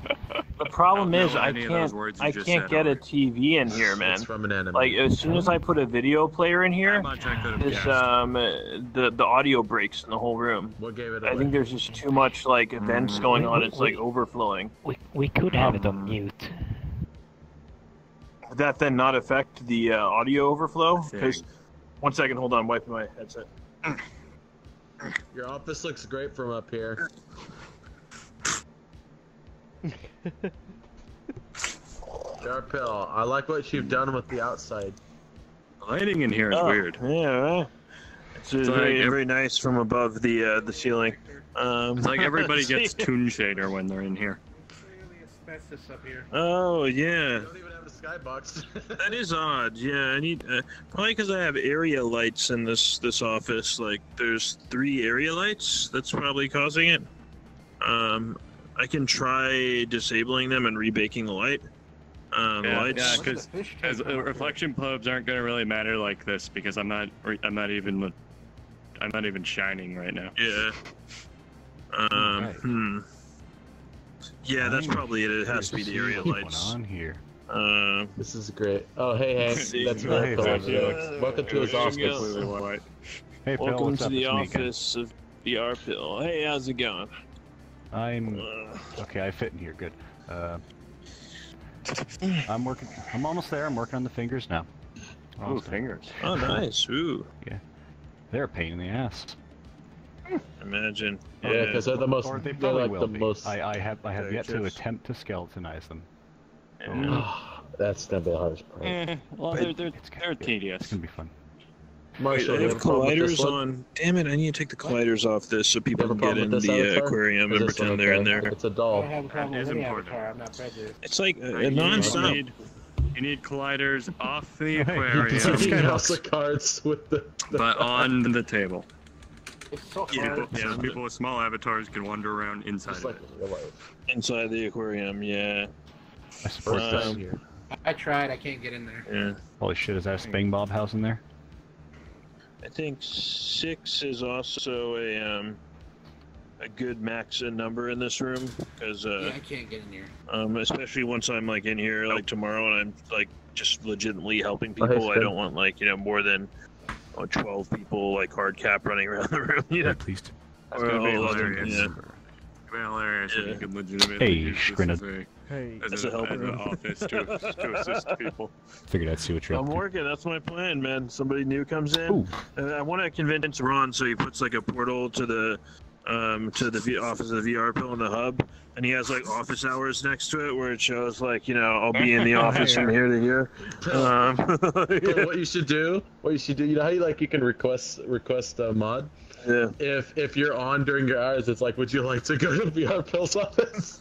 S3: The problem is, I can't get a TV in here, man.
S8: It's from an anime.
S3: Like, as soon as I put a video player in here, the audio breaks in the whole room.
S8: What gave it
S3: I think there's just too much, like, events going on. It's, like, overflowing.
S23: We could have it on mute.
S3: Would that then not affect the audio overflow? Because, one second, hold on, wiping my headset.
S8: Your office looks great from up here. Jarpill, I like what you've done with the outside.
S3: The lighting in here is weird. Yeah, it's very nice from above the ceiling. It's like everybody gets Toon Shader when they're in here.
S5: Asbestos up here.
S3: Oh yeah.
S8: You don't even have a skybox.
S3: That is odd. Yeah, I need probably because I have area lights in this office. Like, there's 3 area lights. That's probably causing it. I can try disabling them and rebaking the light.
S24: Yeah, because reflection probes aren't going to really matter like this because I'm not even shining right now.
S3: Yeah. Yeah, that's probably it. It has to be the area lights.
S6: What's on here?
S8: This is great. Oh, hey, Hank. That's very cool. Welcome to his office.
S6: Hey, Phil,
S3: welcome
S6: what's
S3: to
S6: up?
S3: the
S6: It's me
S3: office of VRPL. Hey, how's it going?
S6: Okay, I fit in here. Good. I'm almost there. I'm working on the fingers now.
S3: Oh, fingers. Oh, nice. Ooh.
S6: Yeah. They're a pain in the ass.
S3: Imagine.
S8: Yeah, because they're the most.
S6: Or they
S8: They're
S6: probably
S8: like
S6: will
S8: the
S6: be.
S8: most.
S6: I have yet to attempt to skeletonize them.
S8: That's gonna be the hardest part.
S24: Well, they're tedious.
S6: It's gonna be fun.
S8: Marshall,
S3: I have colliders on. Damn it! I need to take the colliders off this so people can get in the aquarium and pretend they're in there.
S8: It's a doll.
S5: I have a problem with any avatar. I'm not prejudiced.
S3: It's like a non-stop.
S24: You need colliders off the
S6: Hey,
S24: aquarium.
S6: you
S8: You house the cards with the
S24: but on the table.
S2: It's so
S24: People with small avatars can wander around inside
S8: just
S24: of
S8: like
S24: it.
S8: real life.
S24: Inside the aquarium, yeah.
S6: I support that.
S8: Here.
S1: I tried. I can't get in there.
S24: Yeah.
S6: Holy shit, is that a Spang Bob house in there?
S24: I think 6 is also a good max number in this room because
S1: Yeah, I can't get in here.
S24: especially once I'm like in here like tomorrow and I'm like just legitimately helping
S8: Oh, hey,
S24: people. I
S8: Spin.
S24: don't want like more than 12 people like hard cap running around the room. You know,
S6: Yeah, please.
S24: that's gonna be hilarious. Yeah. Hilarious if you could legitimately
S6: Hey,
S24: use this
S6: Scrinnod.
S24: as an office to assist people.
S6: Figured I'd see what you're
S24: I'm
S6: up to.
S24: working. That's my plan, man. Somebody new comes in.
S6: Ooh.
S24: I want to convince Ron so he puts like a portal to the office of the VR pill in the hub, and he has like office hours next to it where it shows like I'll be in the office from here to here.
S8: But what you should do, you know how you can request a mod.
S24: Yeah.
S8: If you're on during your hours, it's like, would you like to go to VR Pill's office?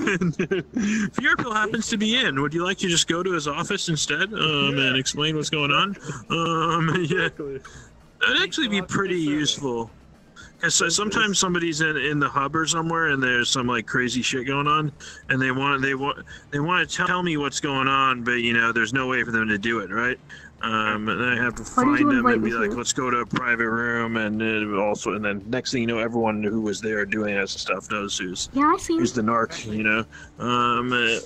S24: VR Pill happens to be in. Would you like to just go to his office instead and explain what's going on? Yeah. That'd actually be pretty useful. Because sometimes somebody's in the hub or somewhere, and there's some like crazy shit going on, and they want to tell me what's going on, but there's no way for them to do it, right? And I have to find them and be like, let's go to a private room, and then next thing you know, everyone who was there doing that stuff knows who's the narc,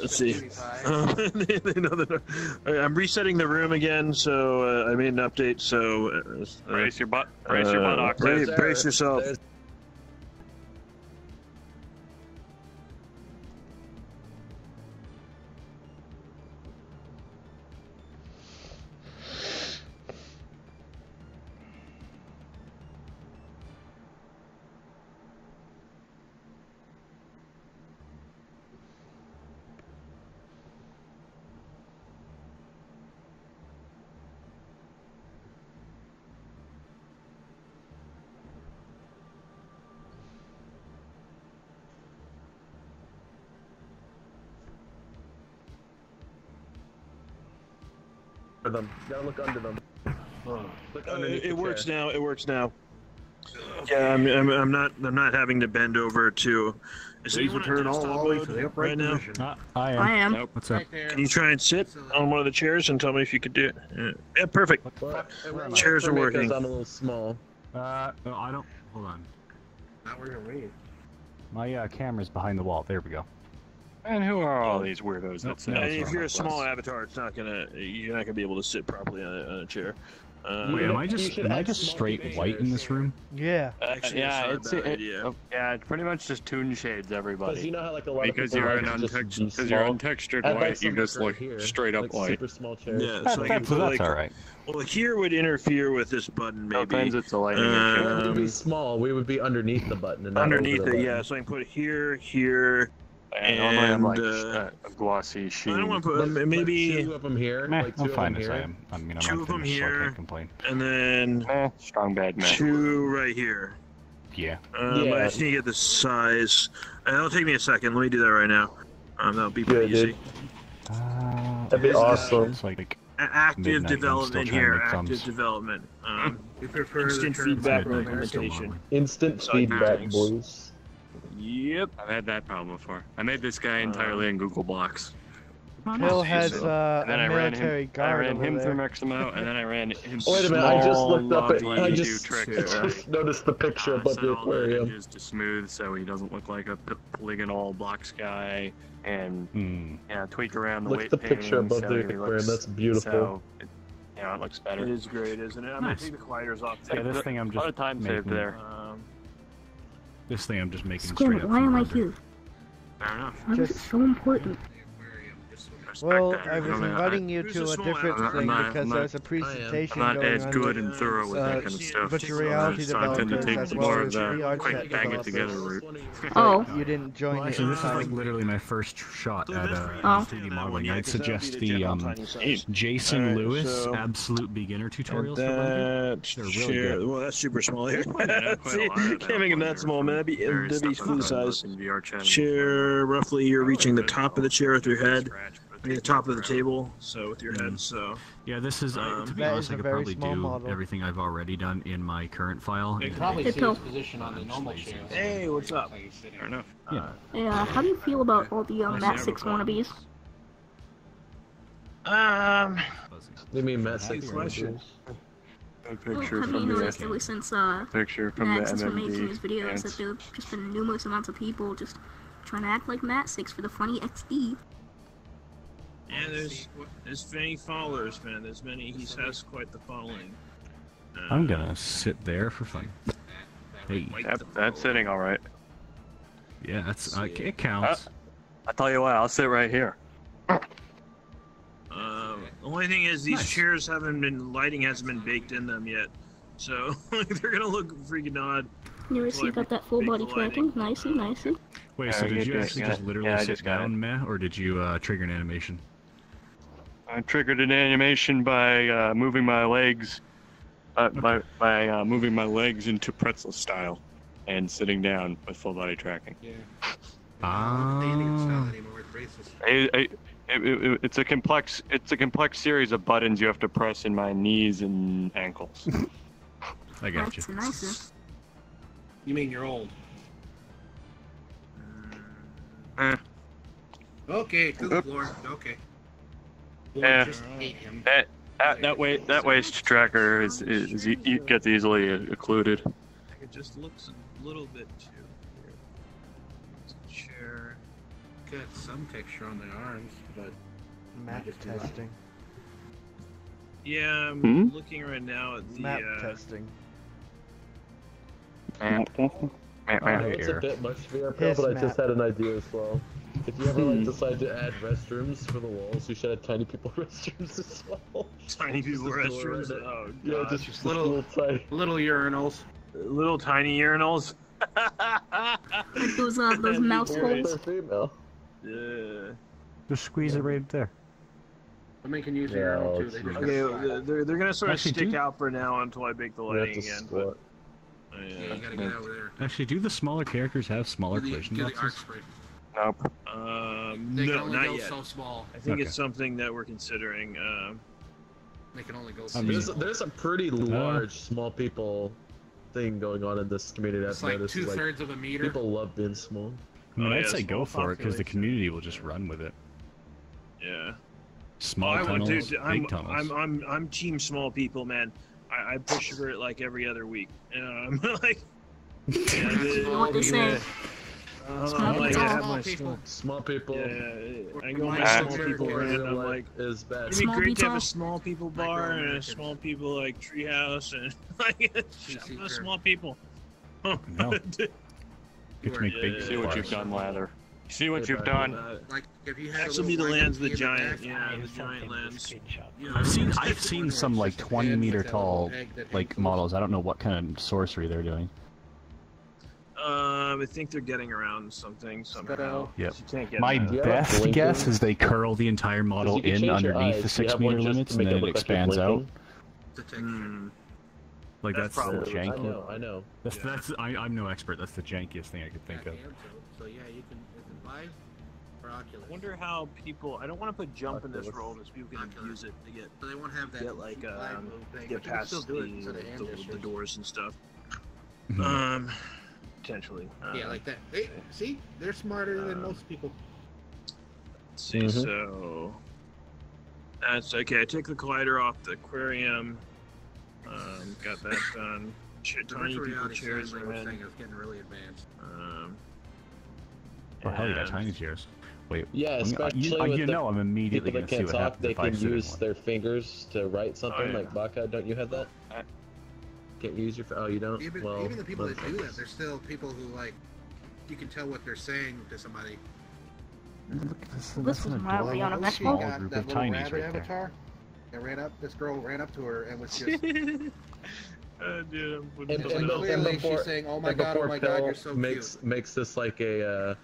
S24: let's see. They know the narc. I'm resetting the room again, so I made an update, so... brace your buttocks. Brace yourself.
S8: Them. You gotta look under them. Look underneath
S24: It
S8: the
S24: works
S8: chair.
S24: now. It works now. Yeah, I'm not having to bend over to. Is
S5: Please
S24: anyone
S5: return
S24: on
S5: all
S24: desktop
S5: the way
S24: mode
S5: to the upright
S24: right now?
S5: position.
S6: I am.
S24: Nope.
S6: What's up?
S24: Can you try and sit on one of the chairs and tell me if you could do it? Yeah, perfect. Chairs are working.
S8: I'm a little small.
S6: No, I don't. Hold on.
S5: Now we're gonna wait.
S6: My camera's behind the wall. There we go.
S24: And who are all these weirdos?
S6: Nope, no, it's
S24: if
S6: wrong.
S24: you're a small avatar, you're not gonna be able to sit properly on a chair.
S6: Wait, am I just straight white in this room?
S15: Yeah.
S24: Actually,
S16: yeah,
S24: it's not a bad idea.
S16: it's pretty much just tune shades, everybody.
S8: Because you know how like a lot
S24: Because
S8: of people
S24: you're
S8: like
S24: an
S8: to just be
S24: you're
S8: small?
S24: untextured
S8: I'd like
S24: white, you
S8: some
S24: just
S8: right
S24: look
S8: here,
S24: straight up
S8: like
S24: white.
S8: super small chairs.
S24: Yeah, so I can put
S6: That's
S24: like,
S6: alright.
S24: well, here would interfere with this button maybe.
S16: Sometimes it's a lighting
S8: It would be small. We would be underneath the button. And not
S24: Underneath
S8: over the
S24: it, yeah.
S8: button.
S24: So I can put here, here,
S16: normally I'm like
S24: and
S16: a glossy sheen.
S24: I don't want to put maybe
S8: two of them here.
S6: Meh,
S8: like
S6: I'm
S8: two
S6: fine
S8: of
S6: as
S8: them
S6: I
S8: here.
S6: am. I mean, I'm
S24: Two
S6: not
S24: of them
S6: finished, so I
S24: here.
S6: can't complain.
S24: and then
S16: Strong bad man.
S24: 2 right here.
S6: Yeah.
S8: Yeah.
S24: I just need to get the size. That'll take me a second. Let me do that right now. That'll be
S8: Yeah,
S24: pretty easy.
S8: dude. That'd be awesome.
S6: It's like
S24: Active
S6: midnight, I'm still
S24: development
S6: trying to
S24: here.
S6: make
S24: Active
S6: thumbs.
S24: development.
S5: We prefer
S24: Instant
S5: the term
S24: feedback
S6: midnight,
S24: or
S6: I'm still
S24: implementation.
S6: modeling.
S8: Instant
S24: So
S8: feedback,
S24: thanks.
S8: boys.
S24: Yep. I've had that problem before. I made this guy entirely in Google Blocks.
S15: Phil has
S24: And
S15: a
S24: then I ran
S15: military
S24: him. I
S15: guard
S24: ran
S15: over
S24: him
S15: there.
S24: through Maximo, and then I ran him.
S8: Wait a minute, I just looked up at.
S24: lovely
S8: I
S24: do
S8: just
S24: tricks.
S8: noticed the picture above
S24: Set
S8: the
S24: all the
S8: aquarium.
S24: edges to smooth, so he doesn't look like a polygonal blocks guy, and tweak around the
S8: Look
S24: weight
S8: at the picture
S24: painting
S8: above
S24: so
S8: the
S24: he
S8: aquarium.
S24: looks-
S8: That's beautiful.
S24: So it looks better. It is great, isn't it? I'm
S6: Nice.
S24: gonna take the colliders off.
S6: Yeah, this thing I'm
S24: A lot
S6: just
S24: of time
S6: making.
S24: saved there.
S6: This thing I'm just making
S9: Skin,
S6: straight up.
S9: why am I
S6: from
S9: here?
S24: Fair enough.
S9: Why is it so important?
S15: Well,
S16: that.
S15: I was
S16: mean,
S15: inviting you
S16: who's
S15: to a
S16: small
S15: different
S16: amateur?
S15: thing
S16: I'm
S15: because
S16: not-
S15: there's a presentation
S16: I'm not
S15: going
S16: as
S15: on
S16: good
S15: with,
S16: and thorough with that kind of stuff.
S15: but your reality
S16: so I tend to
S15: developers
S16: take
S15: as
S16: more
S15: well
S16: of
S15: as
S16: the
S15: VRChat
S16: quick bang it
S15: developers.
S16: together route.
S15: So you didn't join it.
S6: Actually, this is
S15: in
S6: like
S15: time.
S6: literally my first shot at 3D modeling.
S16: yeah,
S6: I'd
S16: 'cause that'd
S6: suggest
S16: be the
S6: the
S16: general tiny size.
S6: Jason
S16: Alright,
S6: Lewis
S16: so-
S6: absolute beginner tutorials for
S16: That
S6: Blender. They're really
S16: share,
S6: good.
S16: well, that's super small here.
S3: Yeah, quite a
S16: See,
S3: lot of that
S16: can't make it that
S3: Blender
S16: small, man. That'd be
S3: various stuff
S16: full
S3: I've done
S16: size.
S3: both in VRChat and
S16: Chair, roughly, you're reaching the top of the chair with your head. You're the top of the table, so with your head, so.
S6: Yeah, this is, to be
S15: That
S6: honest,
S15: is
S6: I
S15: a
S6: could
S15: very
S6: probably
S15: small
S6: do
S15: model.
S6: everything I've already done in my current file.
S1: You
S6: and
S1: can probably
S6: make
S1: see
S6: it-
S1: his position on the normal chair.
S16: Hey, what's up?
S3: Fair enough.
S6: Yeah.
S9: How do you feel about all the Mat 6 wannabes?
S8: You mean Matt 6
S16: question.
S3: A
S9: Well,
S3: picture
S9: have you
S3: from the
S9: noticed ever since
S3: picture from
S9: Matt's
S3: the
S9: been making
S3: MMD.
S9: his videos that there have just been numerous amounts of people just trying to act like Mat 6 for the funny XD?
S16: Yeah, there's many followers, man. There's many. He has quite the following.
S6: I'm gonna sit there for fun. Hey.
S3: That's sitting all right.
S6: Yeah, that's it counts.
S3: I tell you what, I'll sit right here.
S16: The only thing is these chairs lighting hasn't been baked in them yet, so they're gonna look freaking odd.
S9: You ever see you got that full body tracking? Nicey, nicey.
S6: Wait, so did you actually just literally sit down, meh, or did you trigger an animation?
S3: I triggered an animation by moving my legs, by moving my legs into pretzel style, and sitting down with full body tracking.
S1: Yeah.
S6: Ah.
S3: It's a complex series of buttons you have to press in my knees and ankles.
S6: I got you.
S9: That's nicer.
S1: You mean you're old? Okay, to the floor. Okay. Boy,
S3: Yeah.
S1: just hate him.
S3: That waist tracker gets easily occluded.
S16: It just looks a little bit too. Chair.
S1: Got some texture on the arms, but
S15: Map testing.
S16: Yeah, I'm looking right now at the
S15: Map testing.
S8: It's a bit much VR Pro, but I just had an idea as well. If you ever decide to add restrooms for the walls, you should add tiny people restrooms as well.
S16: Tiny people restrooms? Oh,
S8: yeah,
S16: God.
S8: just little
S1: urinals.
S16: Little tiny urinals.
S9: Like those mouse holes.
S16: Yeah.
S6: Just squeeze it right there.
S1: I mean, can use the urinal too. They just
S16: Okay, they're gonna sort of
S6: Actually,
S16: stick
S6: do-
S16: out for now until I bake the lighting again. But,
S1: Yeah, you gotta get over there.
S6: Actually, do the smaller characters have smaller collision
S1: Do the arc
S6: boxes?
S1: spray.
S3: Nope.
S1: They can
S16: no,
S1: only
S16: not
S1: go
S16: yet.
S1: so small.
S16: I think
S6: Okay.
S16: it's something that we're considering.
S1: They can only go so
S8: There's a pretty large small people thing going on in this community.
S1: It's
S8: I've
S1: like
S8: noticed.
S1: 2/3 of a meter.
S8: People love being small.
S6: I mean,
S16: Oh,
S6: I'd
S16: yeah,
S6: say go
S16: small
S6: for it because the community will just run with it.
S16: Yeah.
S6: Small
S16: I would,
S6: tunnels,
S16: dude,
S6: big tunnels.
S16: I'm team small people, man. I push for it like every other week. Like.
S9: You know what they say? Small
S16: like,
S9: people.
S16: I have my
S8: Small people.
S16: Yeah, I go my
S1: My
S16: small people brand. I'm like,
S8: is bad.
S16: it'd be
S9: Small
S16: great to have a
S9: people.
S16: small people bar and a small people like treehouse and like small people.
S6: No. Get to make big
S3: See what you've done, Lather. See what you've done.
S1: Like if you had
S16: Actually, the land's the giant. Yeah, the giant lands.
S6: I've seen some like 20-meter tall like models. I don't know what kind of sorcery they're doing.
S16: I think they're getting around something somehow.
S6: Yep.
S16: You can't get
S6: My
S16: them out.
S6: best guess is they curl the entire model
S8: You can
S6: in
S8: change your
S6: underneath
S8: eyes.
S6: the
S8: You have one
S6: 6-meter
S8: just to
S6: limits, and
S8: make
S6: then
S8: it
S6: it
S8: look like you're
S6: expands out.
S8: blinking.
S6: Like
S16: That's
S6: that's the
S16: probably-
S6: janky.
S8: I know.
S6: I'm no expert. That's the jankiest thing I could think of.
S1: So yeah, you can. Is it Vive or Oculus?
S16: I wonder how people. I don't want to put jump in this role because people can abuse it to get.
S1: So they won't have that
S16: Get like
S1: Vive move thing,
S16: get
S1: but you can
S16: past
S1: still do it instead of hand
S16: the
S1: gestures.
S16: doors and stuff.
S6: Mhm.
S16: Potentially.
S1: Yeah, like that. Hey, see, they're smarter than most people.
S16: Let's see, so that's okay. I took the collider off the aquarium. Got that done.
S1: The
S16: Tiny
S1: virtual
S16: people
S1: reality
S16: chairs
S1: sound
S16: are
S1: like
S16: in.
S1: thing is getting really advanced.
S6: Oh hell yeah,
S16: and-
S6: tiny chairs. Wait.
S8: Yeah, especially
S6: you
S8: with the
S6: know I'm immediately
S8: people
S6: gonna
S8: that
S6: see
S8: can't
S6: what
S8: talk,
S6: happens
S8: they
S6: if I
S8: can
S6: sit in
S8: use
S6: one.
S8: their fingers to write something.
S16: yeah.
S8: Like Baka, don't you have that? Can't use your. Oh, you don't.
S1: Even,
S8: well,
S1: even the people that do
S8: motherfuckers.
S1: that, there's still people who like, you can tell what they're saying to somebody.
S9: This was mildly uneventful.
S6: Group of tinies right there.
S1: avatar. And ran up. This girl ran up to her and was just.
S24: Dude,
S1: clearly she's saying, "Oh my god, you're so cute."
S8: Makes this like a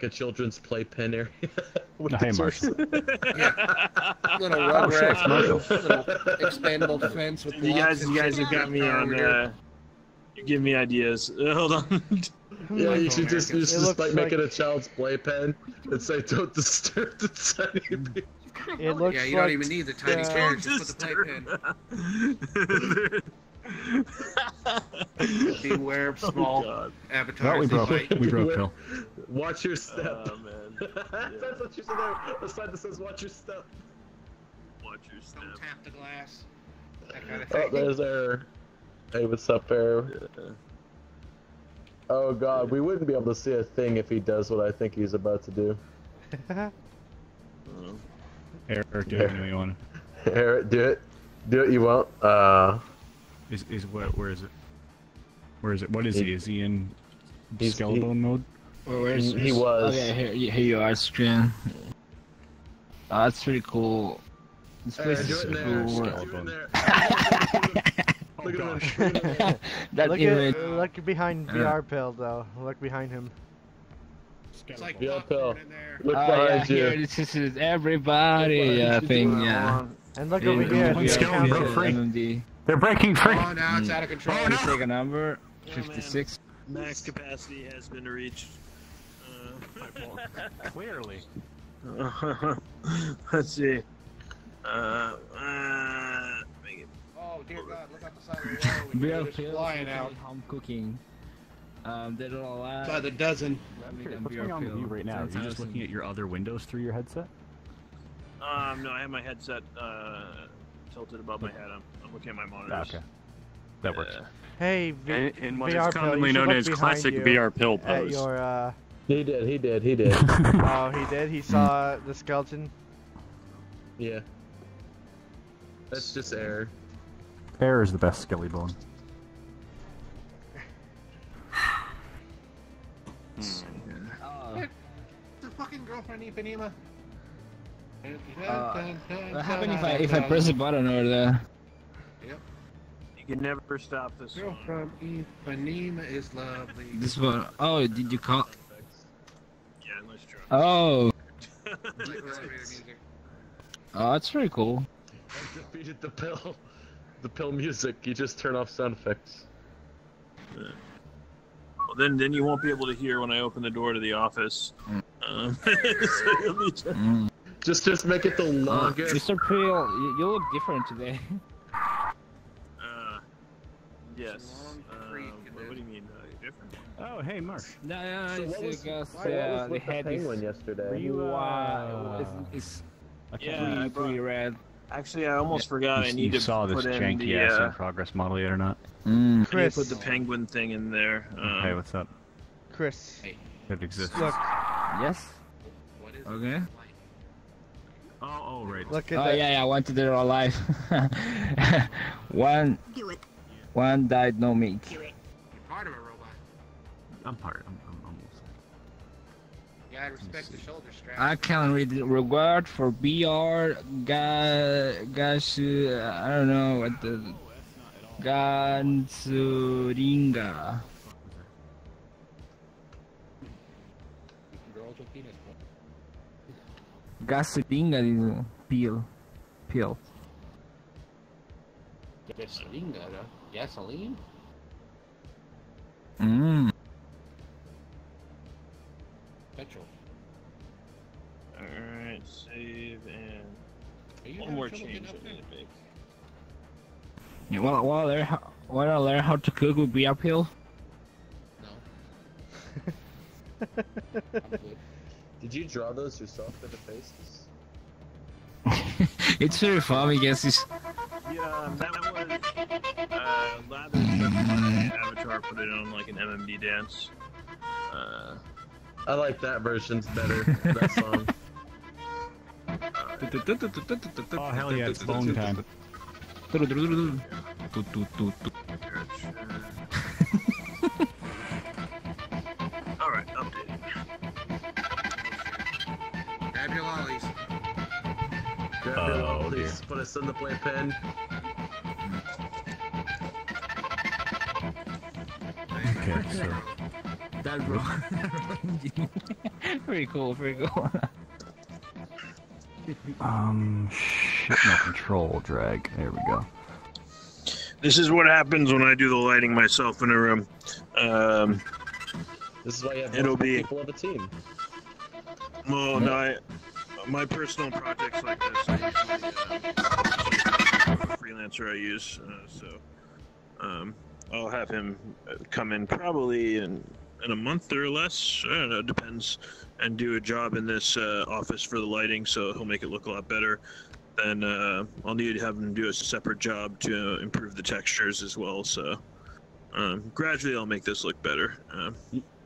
S8: children's playpen area.
S6: Hey, Marshall.
S1: Little Rugrats, little expandable fence with
S24: You guys have got me on. You give me ideas. Hold on.
S8: Yeah, you should just like make it a child's playpen and say, "Don't disturb the tiny baby."
S15: It looks
S1: yeah, you don't even need the tiny carriage. Just put the playpen. Beware of small avatars.
S6: No, we broke Phil.
S8: Watch your step.
S24: Oh, man.
S8: That's what you said there. The sign that says "Watch your step."
S24: Watch your step.
S1: Don't tap the glass. That kind of thing.
S8: Oh, there's Air. Hey, what's up, Air? Oh god, we wouldn't be able to see a thing if he does what I think he's about to do.
S6: Air, do it. You want
S8: to? Air, do it. Do it. You won't.
S6: Is what? Where is it? Where is it? What is he? Is he in skeleton mode?
S8: He was.
S20: Okay, here you are, Scrin. Oh, that's pretty cool. This place is cool.
S8: Look at him.
S15: Look behind VR Pill though. Look behind him.
S1: It's like
S8: VR Pill. Look
S20: yeah,
S8: behind you.
S20: here, this is everybody thing, yeah.
S15: And look over here.
S6: They're breaking free.
S1: Oh, now it's out of control.
S20: Please take a number. 56.
S24: Max capacity has been reached.
S6: Clearly.
S24: Let's see.
S1: Oh dear God! Look out the side of the wall.
S20: VR
S1: They're
S20: Pill
S1: flying out.
S20: home cooking. They're all alive.
S1: By the dozen.
S6: What's going on with you right now? Are you just looking at your other windows through your headset?
S24: No, I have my headset tilted above my head. I'm looking at my monitors.
S6: Okay. That works.
S15: Hey,
S6: in what
S15: VR
S6: is commonly
S15: Pill,
S6: known as classic VR Pill
S15: at
S6: pose.
S15: your,
S8: He did.
S15: Oh, he did? He saw the skeleton?
S8: Yeah. That's just Air.
S6: Air is the best skelly bone.
S1: The fucking girlfriend Ipanema.
S20: What happens if I press a button over there?
S1: Yep.
S24: You can never stop this.
S1: Girlfriend Ipanema is lovely.
S20: This one. Oh, did you call?
S24: Yeah, let's try.
S20: Oh. Oh, that's pretty cool.
S8: I defeated the pill. The pill music. You just turn off sound effects.
S24: Well, then you won't be able to hear when I open the door to the office.
S8: Just make it the longest.
S20: Mr. Peel, you look different today.
S24: Yes. What do you mean different?
S6: Oh, hey, Mark.
S20: No,
S8: So
S20: it's
S8: what was
S20: because
S8: with
S20: the
S8: the
S20: head
S8: penguin
S20: is...
S8: yesterday?
S20: Were you, it's
S24: Yeah,
S20: pretty red.
S24: Actually, I almost forgot I need
S6: you
S24: to
S6: saw
S24: put
S6: this
S24: in
S6: janky
S24: the,
S6: ass in progress model yet or not?
S24: I need
S15: Chris.
S24: to put the penguin thing in there.
S6: Hey, what's up?
S15: Chris.
S6: It exists.
S15: Look.
S20: Yes? Okay.
S6: Oh, right.
S15: Look at
S20: Oh,
S15: that.
S20: yeah, I wanted it all life. One died, no meat.
S1: You're part of a robot.
S6: I'm part. I'm almost.
S1: You gotta respect the shoulder strap.
S20: I can read reward for BR guys, I don't know what the Gansuringa.
S1: Girls with penis.
S20: Gasolinga is peel.
S1: Gasoline, gasoline? Petrol.
S24: Alright, save and one more change I need to make.
S20: You wanna learn how to cook with BR Peel?
S1: No.
S8: Did you draw those yourself for the faces?
S20: It's very funny, I guess it's...
S24: Yeah, that was Lather Avatar put it on like an MMD dance.
S8: I like that version's better. That song.
S6: Oh, hell yeah, it's bone time.
S24: Alright, updated.
S8: custom the playpen.
S6: Okay, so
S1: That
S20: Very cool, very cool.
S6: shit, no control drag. There we go.
S24: This is what happens when I do the lighting myself in a room.
S8: This is why you have
S24: it'll be
S8: people of a team.
S24: Well, no, my personal projects like this, I usually a freelancer I use, I'll have him come in probably in a month or less. I don't know, it depends, and do a job in this office for the lighting, so he'll make it look a lot better. Then I'll need to have him do a separate job to improve the textures as well. So gradually, I'll make this look better.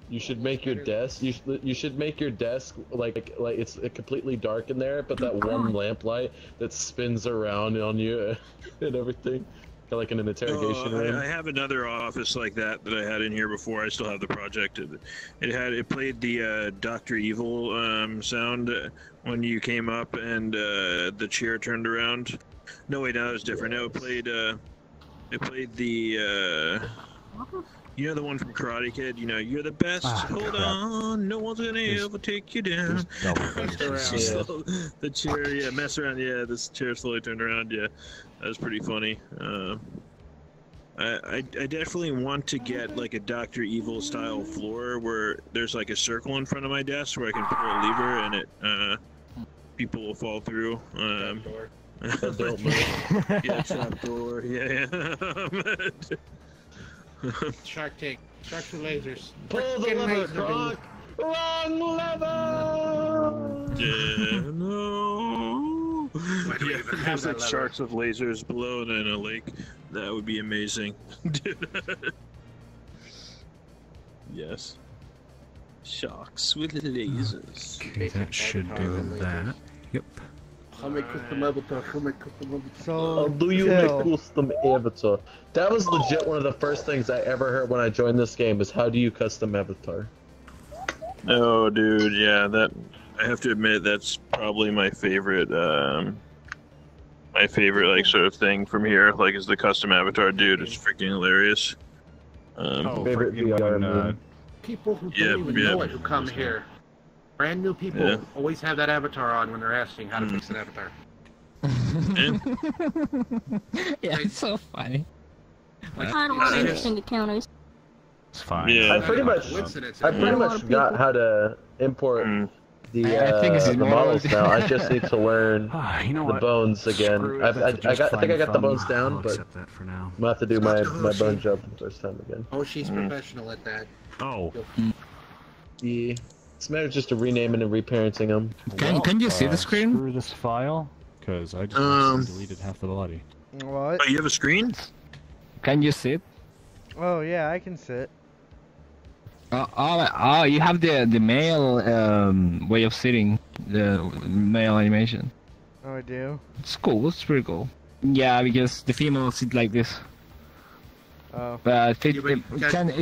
S8: You should make your desk. You should make your desk like it's completely dark in there, but that one lamplight that spins around on you and everything, like in an interrogation room.
S24: I have another office like that I had in here before. I still have the project. It played the Dr. Evil sound when you came up and the chair turned around. No, wait, no, that was different. No, it played the. You know the one from Karate Kid? You know, you're the best. Hold on, no one's gonna ever take you down. The chair, yeah, mess around. Yeah, this chair slowly turned around. Yeah, that was pretty funny. I definitely want to get like a Dr. Evil style floor where there's like a circle in front of my desk where I can pull a lever and it people will fall through. Yeah, trapdoor. Yeah.
S1: Shark Tank. Sharks with lasers.
S8: Pull the lever, Croc! Wrong lever!
S24: Yeah, no.
S1: Why do we even have
S24: There's
S1: that
S24: like
S1: lever?
S24: sharks with lasers below and in a lake. That would be amazing. Yes. Sharks with lasers.
S6: Okay, that should do that. Yep.
S1: I'll make custom avatar.
S8: So, do you make custom avatar? That was legit one of the first things I ever heard when I joined this game is how do you custom avatar?
S24: Oh, dude, yeah, that I have to admit that's probably my favorite like sort of thing from here. Like, is the custom avatar, dude. It's freaking hilarious.
S8: Favorite VR move.
S1: People who don't even know it who come here. Brand new people always have that avatar on when they're asking how to fix an avatar.
S20: Yeah, it's so funny.
S9: I don't want anything to count.
S6: It's fine.
S24: Yeah.
S8: I pretty much got how to import the models now. I just need to learn the bones again. I think I got the bones down, but
S6: that for now.
S8: I'm gonna have to do my bone job the first time again.
S1: Oh, she's professional at that.
S6: Oh.
S8: Yeah. It's a matter of just renaming and reparenting them.
S20: Can you see the screen?
S6: Screw this file, because I just deleted half the body.
S15: What?
S24: Oh, you have a screen?
S20: Can you see it?
S15: Oh yeah, I can sit.
S20: Oh, you have the male way of sitting, the male animation.
S15: Oh, I do.
S20: It's cool. It's pretty cool. Yeah, because the females sit like this.
S15: Oh.
S20: But it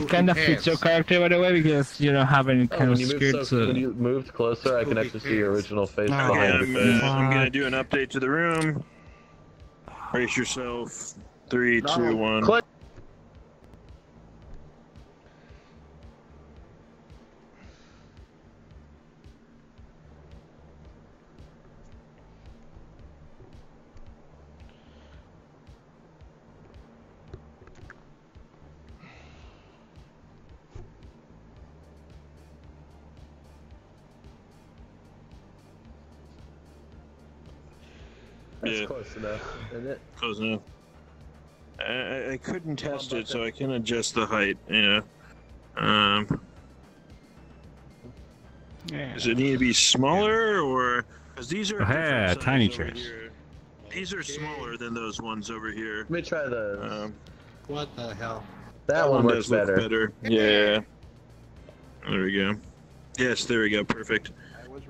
S20: kind of fits your character, by the way, because you don't have any kind of skirt.
S8: When you moved closer, I can actually see your original face
S24: Okay,
S8: behind you.
S24: I'm gonna do an update to the room. Brace yourself. 3, 2, 1.
S8: Click. That's close enough, isn't it?
S24: Close enough. I couldn't test it, so I can adjust the height. Yeah. Does it need to be smaller, or because these are
S6: tiny chairs.
S24: These are smaller than those ones over here.
S8: Let me try those.
S1: What the hell?
S8: That one works
S24: does look
S8: better.
S24: Yeah. There we go. Yes, there we go. Perfect.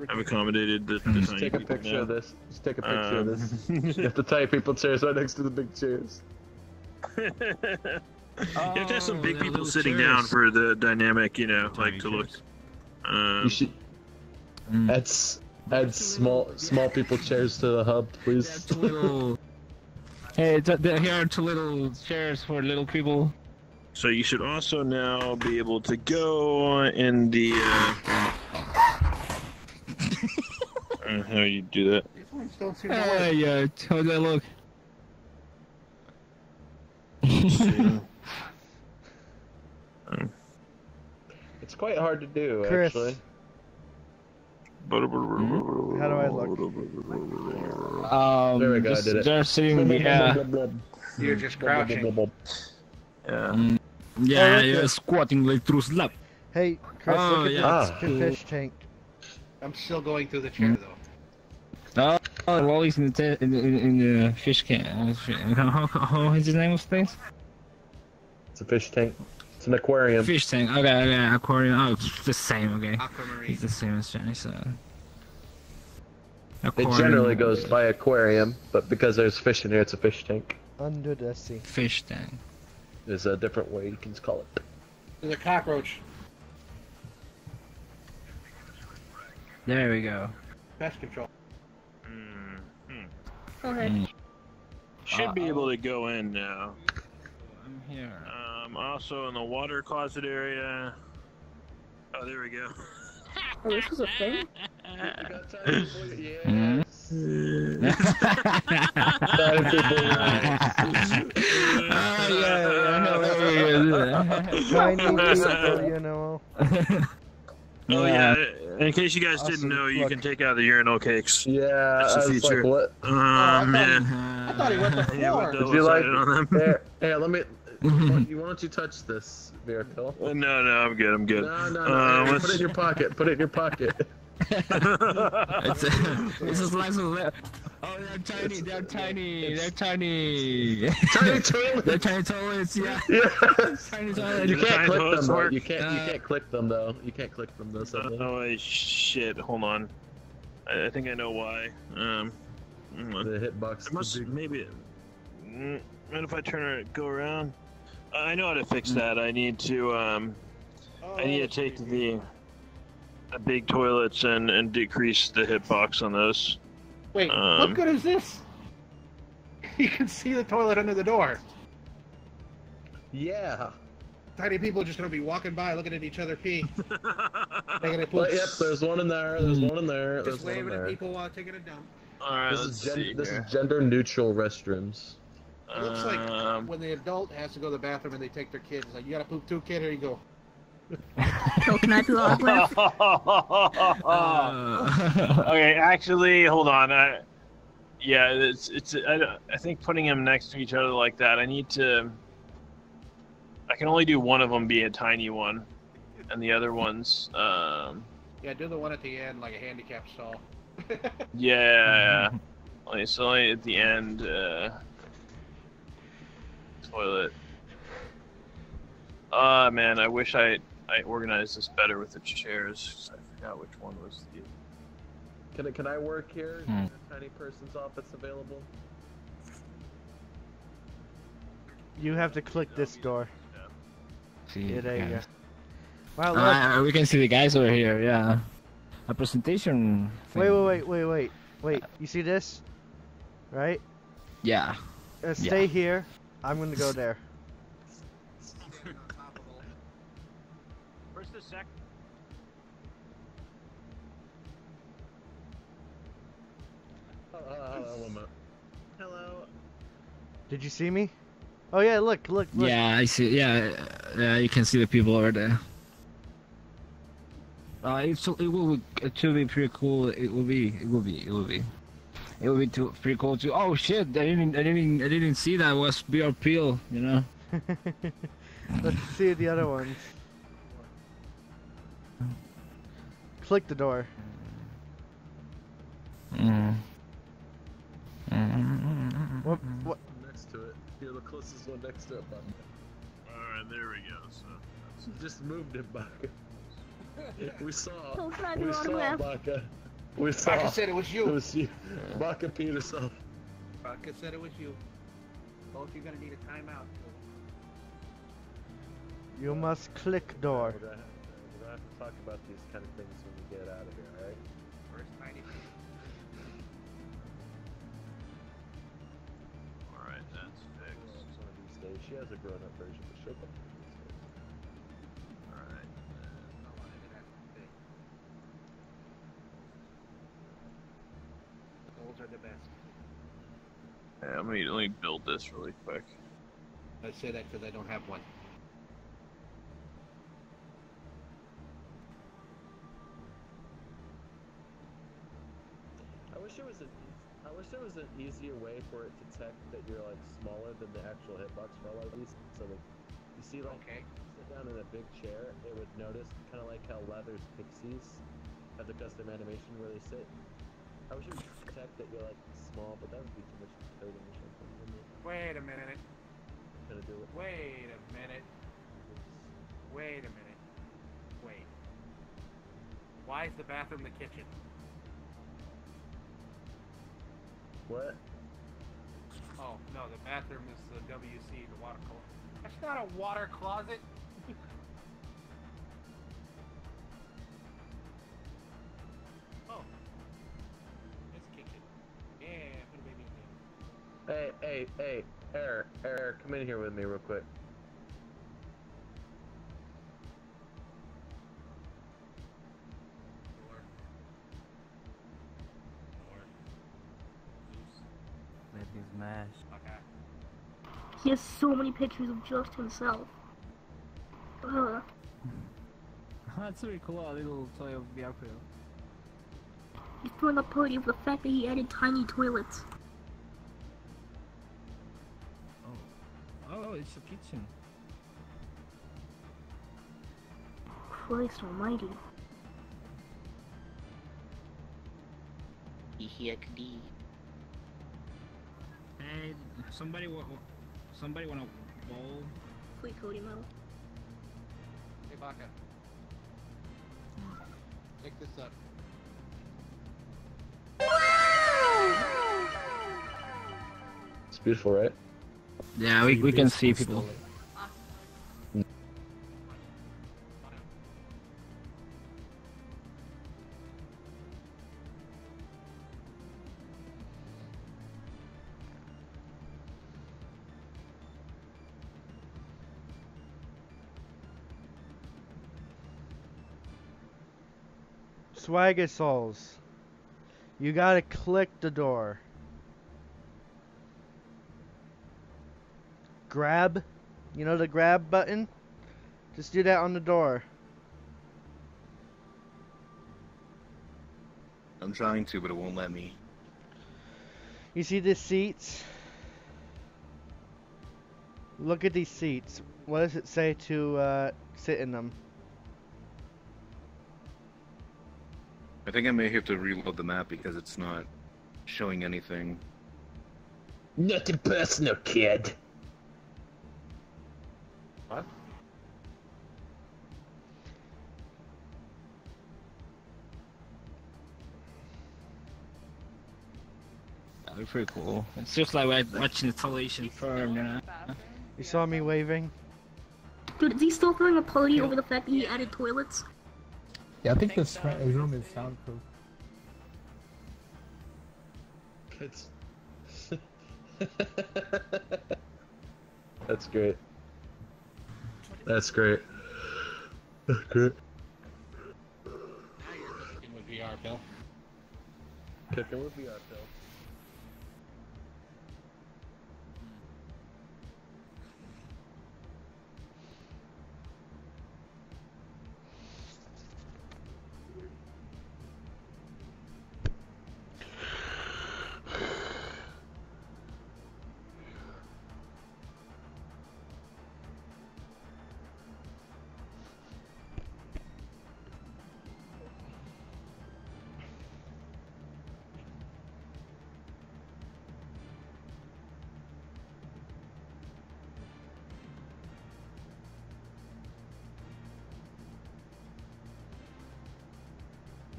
S24: I've accommodated the tiny
S8: Just take a
S24: people
S8: picture
S24: now.
S8: of this. Just take a picture of this. You have the tiny people chairs right next to the big chairs.
S24: You have to have some big people sitting down for the dynamic, you know, like to look.
S8: You should add small people chairs to the hub, please.
S20: Hey, here are 2 little chairs for little people.
S24: So you should also now be able to go in the. How you do that?
S20: Yeah, how that look?
S8: It's quite hard to do,
S15: Chris.
S8: actually.
S15: How do I look?
S8: There we go, I did it.
S20: They're sitting in the
S1: You're just crouching.
S24: Yeah.
S20: Yeah, you're squatting like through slap.
S15: Hey, Chris, look at this fish tank.
S1: I'm still going through the chair though.
S20: Well, he's in the fish can. How is his name of this?
S8: It's a fish tank. It's an aquarium.
S20: Fish tank. Okay, aquarium. Oh, it's the same. Okay, it's the same as Johnny said.
S8: It generally goes by aquarium, but because there's fish in here, it's a fish tank.
S15: Under the sea.
S20: Fish tank.
S8: There's a different way you can call it.
S1: There's a cockroach.
S20: There we go.
S1: Pest control.
S9: Okay.
S24: Should be able to go in now.
S20: I'm here.
S24: Also in the water closet area. Oh, there we go.
S9: Oh, this is a thing?
S15: You know.
S24: Oh yeah, in case you guys didn't know, you can take out the urinal cakes.
S8: Yeah,
S24: that's a feature.
S8: Like, what?
S1: I thought he went before.
S24: Yeah,
S8: Did you like on them? Here, let me. Why don't you touch this, VRChat?
S24: No, I'm good. I'm good.
S8: No. Hey, put it in your pocket. Put it in your pocket.
S20: This is like some. Oh, they're tiny. They're tiny. They're tiny.
S8: Tiny toilets.
S20: They're tiny toilets. Yeah. Tiny toilets.
S8: You can't click them though. You can't click them though. You can't click them though.
S24: Oh shit! Hold on. I think I know why.
S8: The hitbox.
S24: I must maybe. What if I turn it? Go around. I know how to fix that. I need to. I need to take the big toilets and decrease the hitbox on those.
S1: Wait, what good is this? You can see the toilet under the door.
S8: Yeah.
S1: Tiny people are just gonna be walking by, looking at each other pee. Taking a poop.
S8: Yep, there's one in there. There's one in there.
S1: Just waving at people while taking a dump.
S24: All right,
S8: this is gender neutral restrooms.
S1: It looks like when the adult has to go to the bathroom and they take their kids. It's like, you gotta poop too, kid. Here you go.
S9: Oh, can I do autograph?
S24: Okay, actually, hold on. Yeah, it's. I think putting them next to each other like that. I need to. I can only do one of them be a tiny one, and the other ones.
S1: Yeah, do the one at the end like a handicap stall.
S24: Yeah. So only at the end. Toilet. Man, I wish I organized this better with the chairs. I forgot which one was the.
S8: Can I work here? Is there a tiny person's office available?
S15: You have to click this door.
S20: See,
S15: yeah, there you go.
S20: guys.
S15: Wow, look.
S20: We can see the guys over here. Yeah, a presentation. Thing.
S15: Wait. You see this? Right?
S20: Yeah.
S15: Stay here. I'm gonna go there.
S24: First a sec.
S8: Hello.
S15: Did you see me? Oh yeah, look.
S20: Yeah, I see. Yeah, you can see the people over there. It will be pretty cool. It will be pretty cool too. Oh shit! I didn't see that was VRPL. You know.
S15: Let's see the other ones. Click the door. What?
S8: Next to it. You're the closest one next to it, Buck.
S24: Alright, there we go. So
S8: just moved it, Baka. We saw.
S9: Oh, can I do
S8: We saw,
S9: autograph?
S8: Baka. We saw.
S1: Baka said it was you.
S8: It was you. Baka peed herself.
S1: Baka said it was you. Both you're gonna need a timeout.
S15: You must click door.
S8: We're gonna have to talk about these kind of things when we get out of here, alright?
S1: First 90 minutes.
S24: Alright. That's fixed.
S8: One of these days. She has a grown-up version, but she'll come through these days.
S24: Alright.
S1: Those are the best.
S24: Yeah, let me build this really quick.
S1: I say that because I don't have one.
S8: I wish there was an easier way for it to detect that you're like smaller than the actual hitbox for a lot of these. So like, you see like, sit down in a big chair, it would notice kind of like how Leather's pixies have the custom animation where they sit. I wish it would detect that you're like small, but that would be too much coding or something.
S1: Wait a minute.
S8: Gonna do it.
S1: Wait a minute. Wait a minute. Wait. Why is the bathroom the kitchen?
S8: What?
S1: Oh, no, the bathroom is the WC, the water closet. That's not a water closet. Oh. It's kitchen. Yeah, put a baby in there.
S8: Hey, Eric, come in here with me real quick.
S1: Okay.
S9: He has so many pictures of just himself. Ugh.
S20: That's really cool, a little toy of VRChat.
S9: He's throwing a party of the fact that he added tiny toilets.
S20: Oh, it's a kitchen.
S9: Christ almighty.
S20: Hey, somebody want a bowl?
S9: Free Cody medal.
S1: Hey, Baka. Pick this up.
S8: It's beautiful, right?
S20: Yeah, we can see people.
S15: Swagasols. You gotta click the door. Grab. You know the grab button? Just do that on the door.
S7: I'm trying to, but it won't let me.
S15: You see the seats? Look at these seats. What does it say to sit in them?
S7: I think I may have to reload the map because it's not showing anything.
S8: Nothing personal, kid.
S1: What?
S20: That would be pretty cool. It's just like watching the television firm, you know?
S15: You saw me waving?
S9: Dude, is he still throwing a party over the fact that he added toilets?
S10: Yeah, I think this room is soundproof.
S8: It's... That's great. That's great. That's great.
S1: Cooking with VR, Bill.
S8: Cooking with VR, Bill.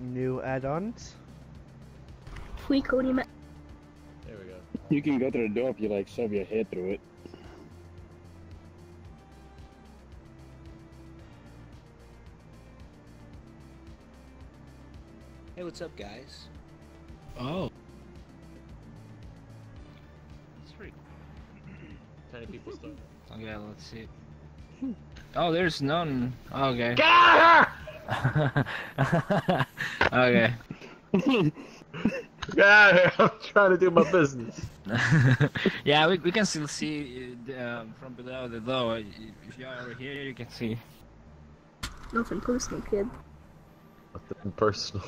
S15: New add-ons?
S9: Free Cody medal.
S8: There we go.
S4: You can go through the door if you like shove your head through it.
S13: Hey, what's up, guys?
S20: Oh.
S1: That's pretty
S8: tiny people stuff.
S20: Okay, let's see. Oh, there's none. Okay.
S8: Get out of here!
S20: Okay.
S8: Get out of here! I'm trying to do my business.
S20: Yeah, we can still see from below the door. If you're over here, you can see.
S9: Nothing personal, kid.
S8: Nothing personal.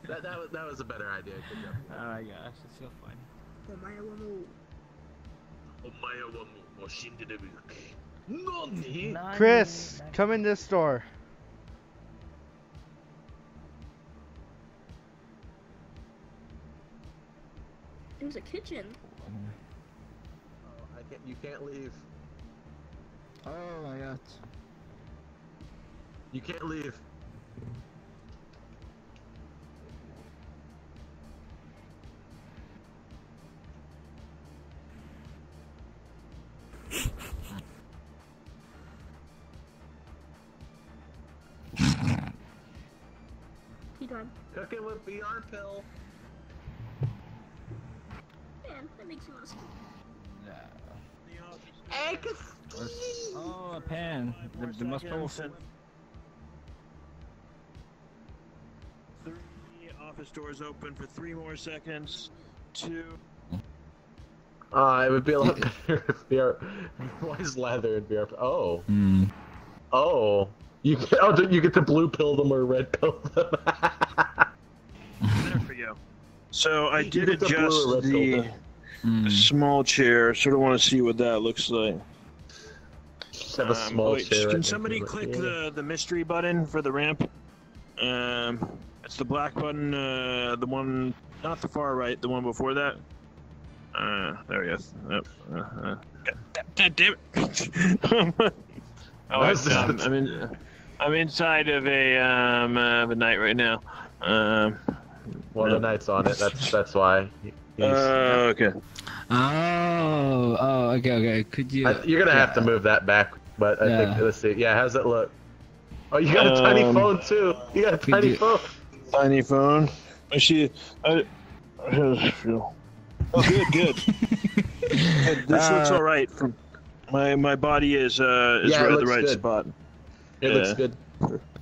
S8: that was a better idea. Good job.
S20: Oh my gosh, it's so fun.
S15: Chris, come in this door.
S9: There's a kitchen.
S8: You can't leave.
S20: Oh my god.
S8: You can't leave.
S9: Tea time.
S8: Cooking with VR pill.
S9: Man, that makes you want to sleep.
S20: Oh, a pan. The most powerful.
S16: 3 office doors open for 3 more seconds. 2.
S8: It would be a lot better if VR. Why is lather in VR? Oh. Oh. You get to blue pill them or red pill them.
S16: There we go. So I did adjust the small chair. Sort of want to see what that looks like.
S8: Just have a small chair.
S16: Can somebody click the mystery button for the ramp? It's the black button. The one, not the far right. The one before that. There we go. God damn it! I'm inside of a night right now.
S8: Well, the night's on it. That's why.
S16: Okay.
S20: Oh, okay. Could you?
S8: You're gonna have to move that back, but I think let's see. Yeah, how's it look? Oh, you got a tiny phone too. You got a tiny phone.
S16: Tiny phone. I see. Oh, good. This looks all right. From my body is right at the right spot.
S8: It looks good.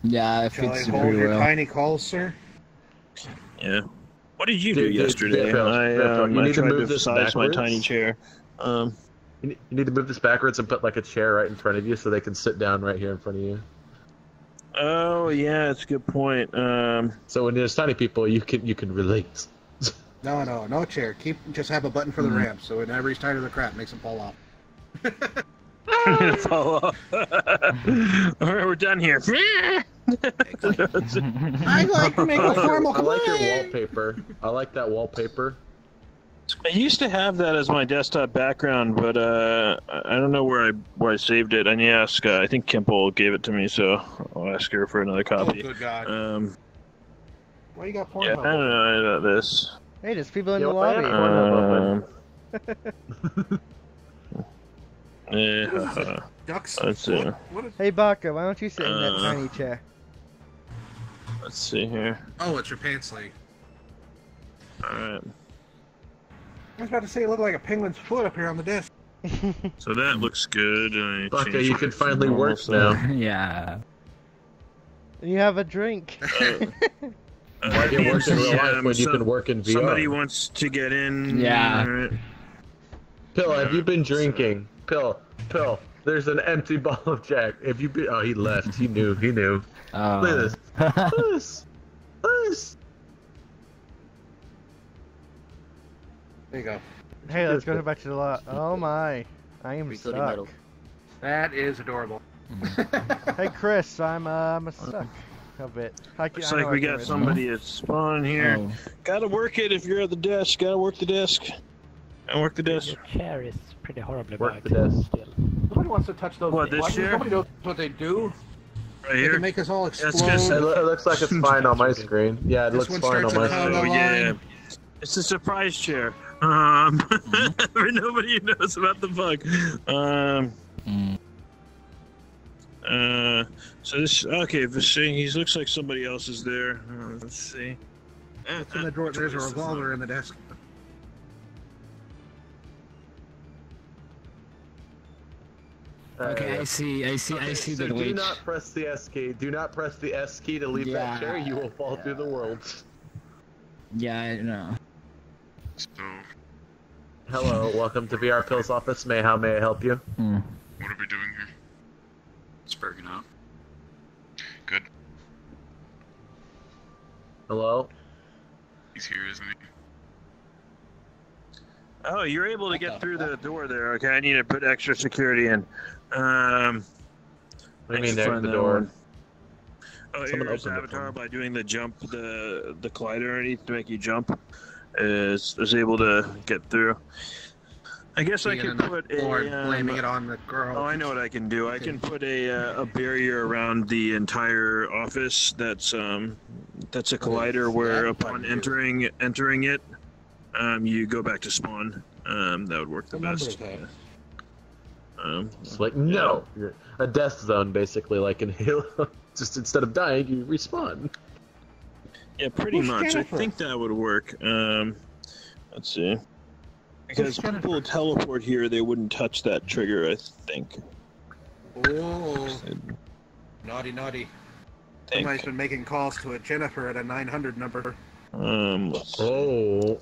S20: Yeah, it
S1: Shall I
S20: fits
S1: hold
S20: pretty
S1: your
S20: well.
S1: tiny calls, sir?
S16: Yeah. What did you do yesterday?
S8: You need to move this
S16: size my
S8: backwards.
S16: tiny chair.
S8: You need to move this backwards and put like a chair right in front of you so they can sit down right here in front of you.
S16: Oh yeah, that's a good point.
S8: So when there's tiny people, you can relate.
S1: No chair. Just have a button for the ramp, so whenever he's tired of the crap, makes him fall off.
S16: Fall off. All right, we're done here.
S1: I like to make a formal
S8: I like your wallpaper. I like that wallpaper.
S16: I used to have that as my desktop background, but I don't know where I saved it. I need to ask. I think Kimple gave it to me, so I'll ask her for another copy.
S1: Oh, good God. Why you got porn?
S16: Yeah, I don't know about this.
S15: Hey, there's people in the lobby.
S16: Yeah.
S1: Ducks.
S16: Let's see.
S15: Hey, Baka, why don't you sit in that tiny chair?
S16: Let's see here.
S1: Oh, it's your pants leg.
S16: Alright.
S1: I was about to say it looked like a penguin's foot up here on the desk.
S16: So that looks good.
S8: Baka, you can finally work now.
S20: Yeah.
S15: You have a drink.
S8: Why do you work in real life when you can work in VR?
S16: Somebody wants to get in.
S20: Yeah.
S16: Right.
S8: Pill, have you been drinking? Pill. There's an empty bottle of Jack. Have you been? Oh, he left. He knew. Look at this. Look at this.
S1: There you go.
S15: Hey, let's go back to the lot. Oh my, I am stuck.
S1: That is adorable.
S15: Hey Chris, I'm stuck a bit.
S16: Looks like we got somebody at spawn here.
S20: Oh.
S16: Gotta work it if you're at the desk. Gotta work the desk. Gotta work the desk.
S23: Your chair is pretty horribly
S8: Work
S23: bugged
S8: the desk.
S23: still.
S1: Nobody wants to touch those.
S16: What, this chair?
S1: Nobody knows what they do.
S16: Right
S1: They
S16: here.
S1: can make us all explode.
S16: That's good.
S8: It looks like it's fine on my screen. Yeah, it
S1: This
S8: looks
S1: one
S8: fine on
S1: starts
S8: my
S1: at
S8: screen.
S1: the
S16: Yeah.
S1: line.
S16: It's a surprise chair. Nobody knows about the bug. So this, okay, he looks like somebody else is there. Let's see.
S1: It's in the drawer. There's a revolver in the desk.
S20: Okay, I see the
S8: so
S20: glitch.
S8: Do not press the S key. Do not press the S key to leave that chair. You will fall through the world.
S20: Yeah, I know.
S13: So,
S8: Hello, welcome to VR Pill's office. How may I help you?
S13: what are we doing here? Sparking out. Good.
S8: Hello?
S13: He's here, isn't he?
S16: Oh, you're able to get through the door there. Okay, I need to put extra security in.
S8: What do you mean there's the door?
S16: Oh,
S8: Someone
S16: here's
S8: opened it
S16: avatar by doing the jump, the collider underneath to make you jump. Is able to get through. I guess I could put a.
S1: Blaming it on the girl.
S16: Oh, I know what I can do. I can put a barrier around the entire office. That's a collider where upon entering it, you go back to spawn. That would work the best.
S8: It's like, no! You're a death zone, basically, like in Halo. Just instead of dying, you respawn.
S16: Yeah, pretty much. I think that would work. Let's see. Because people teleport here, they wouldn't touch that trigger, I think.
S1: Oh. Naughty. Somebody's been making calls to a Jennifer at a 900 number.
S16: Let's see.